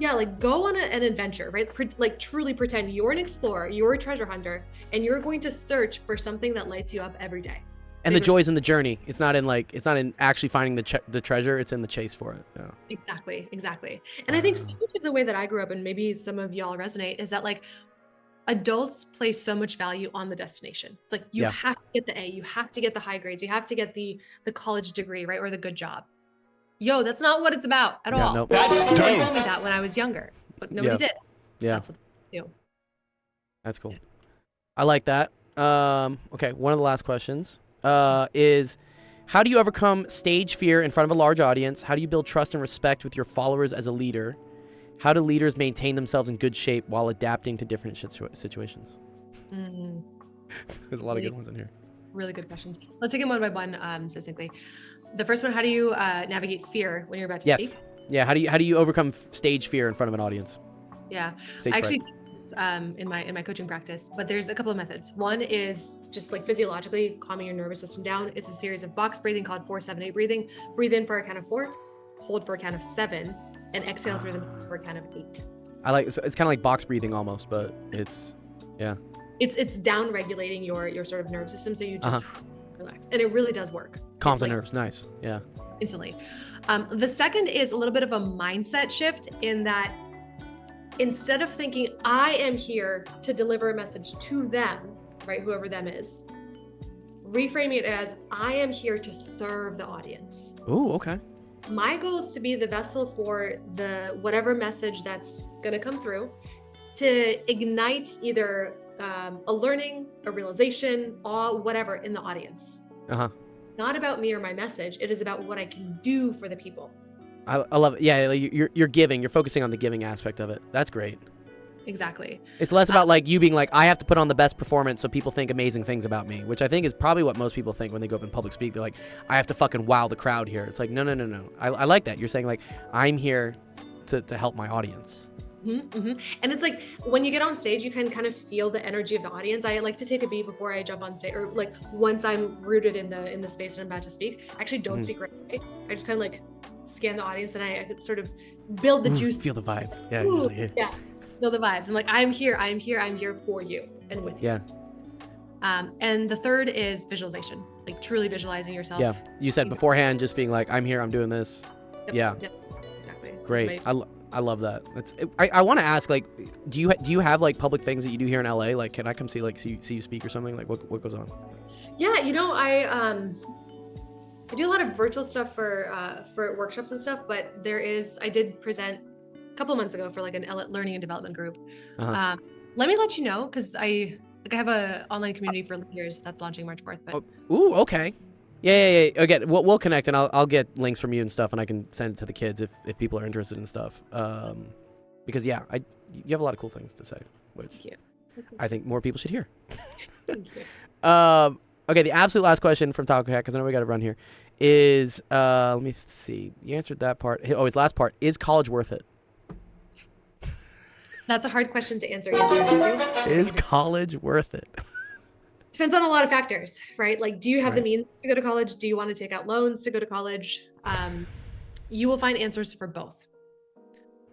Yeah, like go on an adventure, right? Like truly pretend you're an explorer, you're a treasure hunter, and you're going to search for something that lights you up every day. And the joy's in the journey. It's not in actually finding the treasure. It's in the chase for it. Yeah. Exactly. And I think so much of the way that I grew up, and maybe some of y'all resonate, is that like adults place so much value on the destination. It's like you have to get the A, you have to get the high grades, you have to get the college degree, right, or the good job. Yo, that's not what it's about at all. Nope. Somebody told me that when I was younger, but nobody did. Yeah. That's what they do. That's cool. I like that. Okay, one of the last questions is, how do you overcome stage fear in front of a large audience? How do you build trust and respect with your followers as a leader? How do leaders maintain themselves in good shape while adapting to different situations? There's a lot of good ones in here. Really good questions. Let's take them one by one, succinctly. The first one, how do you navigate fear when you're about to speak? Yeah, how do you overcome stage fear in front of an audience? Yeah, I actually teach this in my coaching practice, but there's a couple of methods. One is just like physiologically calming your nervous system down. It's a series of box breathing called 4-7-8 breathing. Breathe in for a count of 4, hold for a count of 7, and exhale through the mouth for a count of 8. I like it's kind of like box breathing almost, but it's down regulating your sort of nervous system, so you just relax, and it really does work. Calms the nerves. Nice. Yeah. Instantly. The second is a little bit of a mindset shift in that instead of thinking I am here to deliver a message to them, right, whoever them is, reframing it as I am here to serve the audience. Ooh, okay. My goal is to be the vessel for the whatever message that's going to come through to ignite either a learning, a realization, awe, whatever in the audience. Not about me or my message. It is about what I can do for the people. I love it. Yeah, like you're giving. You're focusing on the giving aspect of it. That's great. Exactly. It's less about like you being like, I have to put on the best performance so people think amazing things about me, which I think is probably what most people think when they go up in public speak. They're like, I have to fucking wow the crowd here. It's like, no. I like that. You're saying like, I'm here to help my audience. And it's like when you get on stage, you can kind of feel the energy of the audience. I like to take a beat before I jump on stage, or like once I'm rooted in the space and I'm about to speak. I actually don't speak right away. I just kind of like scan the audience and I could sort of build the juice. Feel the vibes. Yeah. Feel the vibes. I'm like, I'm here for you and with you. Yeah. And the third is visualization, like truly visualizing yourself. Yeah. You said beforehand, just being like, I'm here, I'm doing this. Yep. Exactly. Great. I love that. I want to ask, like, do you have like public things that you do here in LA? Like, can I come see you speak or something? Like, what goes on? Yeah, I do a lot of virtual stuff for workshops and stuff, but I did present a couple months ago for like an learning and development group. Let me let you know, because I have a online community for leaders that's launching March 4th. But ooh, okay. Yeah. Again, we'll connect, and I'll get links from you and stuff, and I can send it to the kids if people are interested in stuff. Because you have a lot of cool things to say, which I think more people should hear. Thank you. Okay, the absolute last question from Taco Cat, because I know we got to run here, is let me see. You answered that part. Oh, his last part: is college worth it? That's a hard question to answer. Yes, is college worth it? Depends on a lot of factors, right? Like, do you have the means to go to college? Do you want to take out loans to go to college? You will find answers for both.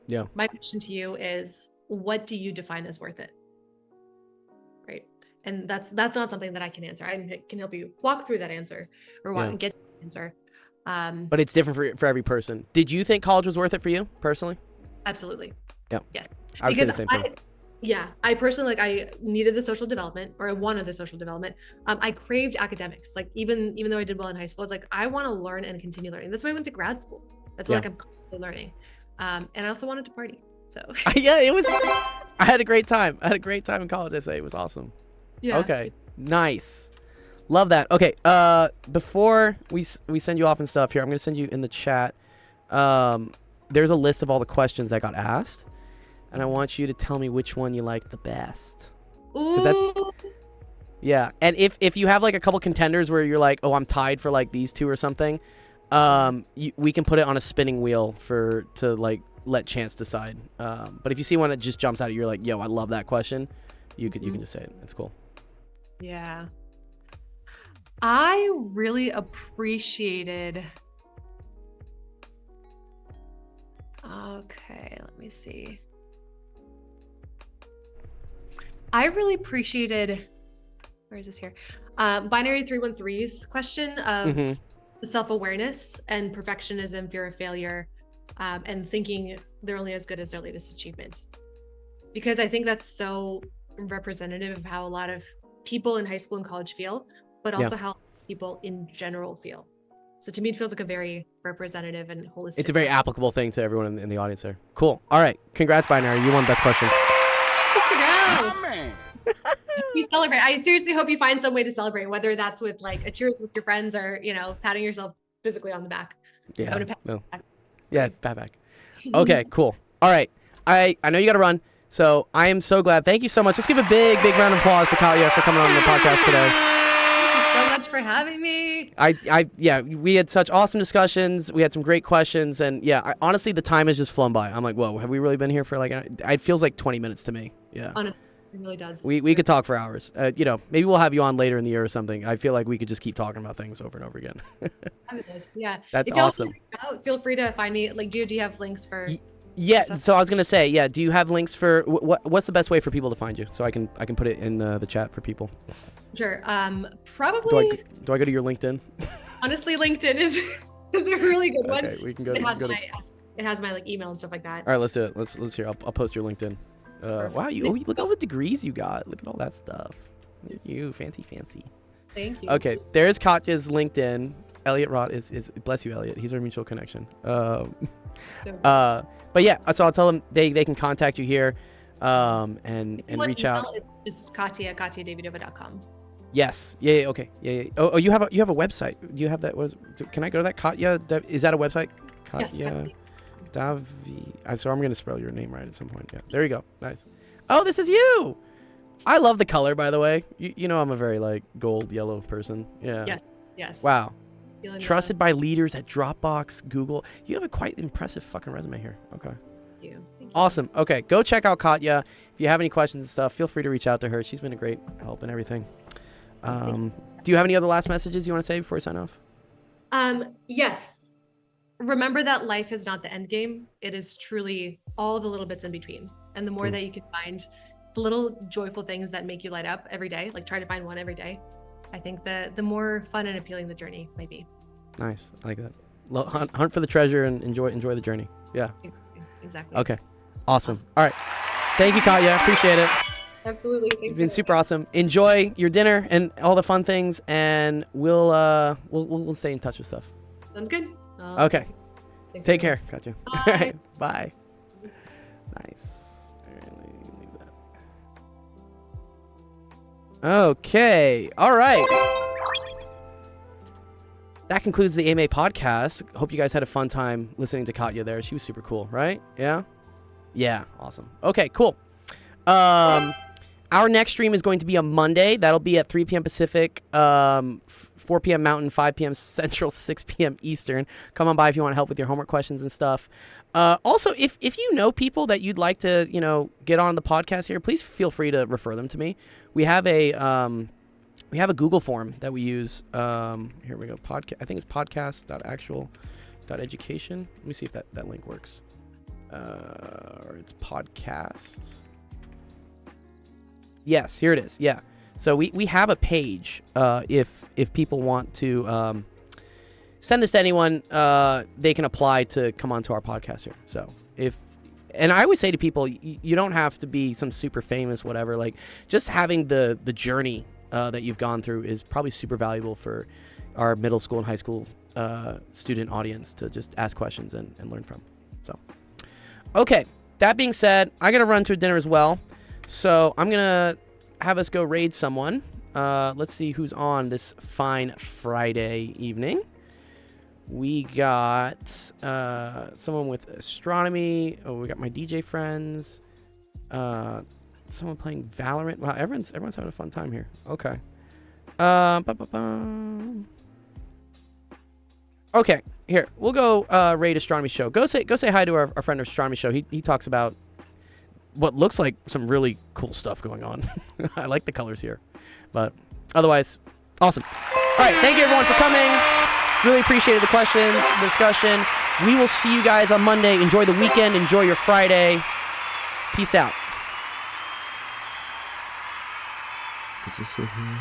Yeah. My question to you is, what do you define as worth it? Right. And that's not something that I can answer. I can help you walk through that answer or get the answer. But it's different for every person. Did you think college was worth it for you personally? Absolutely. Yeah. Yes. I would say the same thing. Yeah, I personally I needed the social development, or I wanted the social development. I craved academics. Like even though I did well in high school, I was like, I want to learn and continue learning. That's why I went to grad school. That's why, Yeah. like, I'm constantly learning. And I also wanted to party. So Yeah, it was. I had a great time. I had a great time in college. I say it was awesome. yeah. Okay, nice. Love that. Okay, before we send you off and stuff here, I'm gonna send you in the chat. There's a list of all the questions that got asked, and I want you to tell me which one you like the best. Ooh. Yeah, and if you have like a couple contenders where you're like, oh, I'm tied for like these two or something, we can put it on a spinning wheel to like let chance decide. But if you see one that just jumps out at you, you're like, yo, I love that question, you can just say it. It's cool. Yeah. I really appreciated. Okay, let me see. I really appreciated, where is this here? Binary 313's question of Mm-hmm. the self-awareness and perfectionism, fear of failure, and thinking they're only as good as their latest achievement. Because I think that's so representative of how a lot of people in high school and college feel, but also how people in general feel. So to me, it feels like a very representative and holistic. It's a very applicable thing to everyone in the audience there. Cool. All right. Congrats, Binary. You won best question. You celebrate. I seriously hope you find some way to celebrate, whether that's with like a cheers with your friends or, patting yourself physically on the back. Yeah. No. Yeah, pat back. Okay, cool. All right. I know you got to run, so I am so glad. Thank you so much. Let's give a big round of applause to Katya for coming on the podcast today. Thank you so much for having me. Yeah, we had such awesome discussions. We had some great questions, and yeah, honestly, the time has just flown by. I'm like, whoa, have we really been here for like? It feels like 20 minutes to me. Yeah. Honestly, it really does. We could talk for hours. Maybe we'll have you on later in the year or something. I feel like we could just keep talking about things over and over again. Yeah. That's if y'all awesome. Feel free to find me. Like, do you have links for? Yeah. So I was gonna say, yeah. Do you have links for what's the best way for people to find you? So I can put it in the chat for people. Sure. Probably. Do I go to your LinkedIn? Honestly, LinkedIn is a really good one. Okay, we can go. It has my like email and stuff like that. All right, let's do it. Let's hear. I'll post your LinkedIn. Wow, look at all the degrees you got. Look at all that stuff. You fancy. Thank you. Okay, there's Katya's LinkedIn. Elliot Rott is bless you, Elliot. He's our mutual connection. But yeah, so I'll tell them they can contact you here, and reach out. It's just Katya@KatyaDavydova.com. Yes. Yeah. Okay. Yeah. Oh, you have a website. You have that? Can I go to that? Katya? Is that a website? Katya. Yes. So I'm gonna spell your name right at some point. Yeah. There you go. Nice. Oh, this is you. I love the color, by the way. You know I'm a very like gold yellow person. Yeah. Yes. Wow. Trusted by leaders at Dropbox, Google. You have a quite impressive fucking resume here. Okay. Thank you. Awesome. Okay, go check out Katya. If you have any questions and stuff, feel free to reach out to her. She's been a great help and everything. Do you have any other last messages you want to say before we sign off? Yes. Remember that life is not the end game. It is truly all the little bits in between. And the more that you can find little joyful things that make you light up every day, like try to find one every day, I think the more fun and appealing the journey might be. Nice. I like that. Hunt for the treasure and enjoy the journey. Yeah. Exactly. Okay. Awesome. All right. Thank you, Katya. Appreciate it. Absolutely. Thanks. It's been super awesome. Enjoy your dinner and all the fun things, and we'll stay in touch with stuff. Sounds good. Okay. Take care, Katya. Bye. All right. Bye. Nice. All right, let me leave that. Okay. All right. That concludes the AMA podcast. Hope you guys had a fun time listening to Katya there. She was super cool, right? Yeah? Yeah. Awesome. Okay, cool. Our next stream is going to be on Monday. That'll be at 3 p.m. Pacific, 4 p.m. Mountain, 5 p.m. Central, 6 p.m. Eastern. Come on by if you want to help with your homework questions and stuff. Also, if you know people that you'd like to, get on the podcast here, please feel free to refer them to me. We have a Google form that we use. Here we go. I think it's podcast.actual.education. Let me see if that link works. Or it's podcast. Yes, here it is. Yeah. So we have a page. If people want to send this to anyone, they can apply to come onto our podcast here. So and I always say to people, you don't have to be some super famous whatever. Like, just having the journey that you've gone through is probably super valuable for our middle school and high school student audience to just ask questions and learn from. So, okay. That being said, I gotta run to a dinner as well, so I'm gonna have us go raid someone. Let's see who's on this fine Friday evening. We got someone with astronomy. Oh, we got my DJ friends. Someone playing Valorant. Wow, everyone's having a fun time here. Okay. Okay, here we'll go raid Astronomy Show. Go say hi to our friend of Astronomy Show. He talks about what looks like some really cool stuff going on. I like the colors here, but otherwise, awesome. All right, thank you everyone for coming. Really appreciated the questions, the discussion. We will see you guys on Monday. Enjoy the weekend. Enjoy your Friday. Peace out. Is this it here?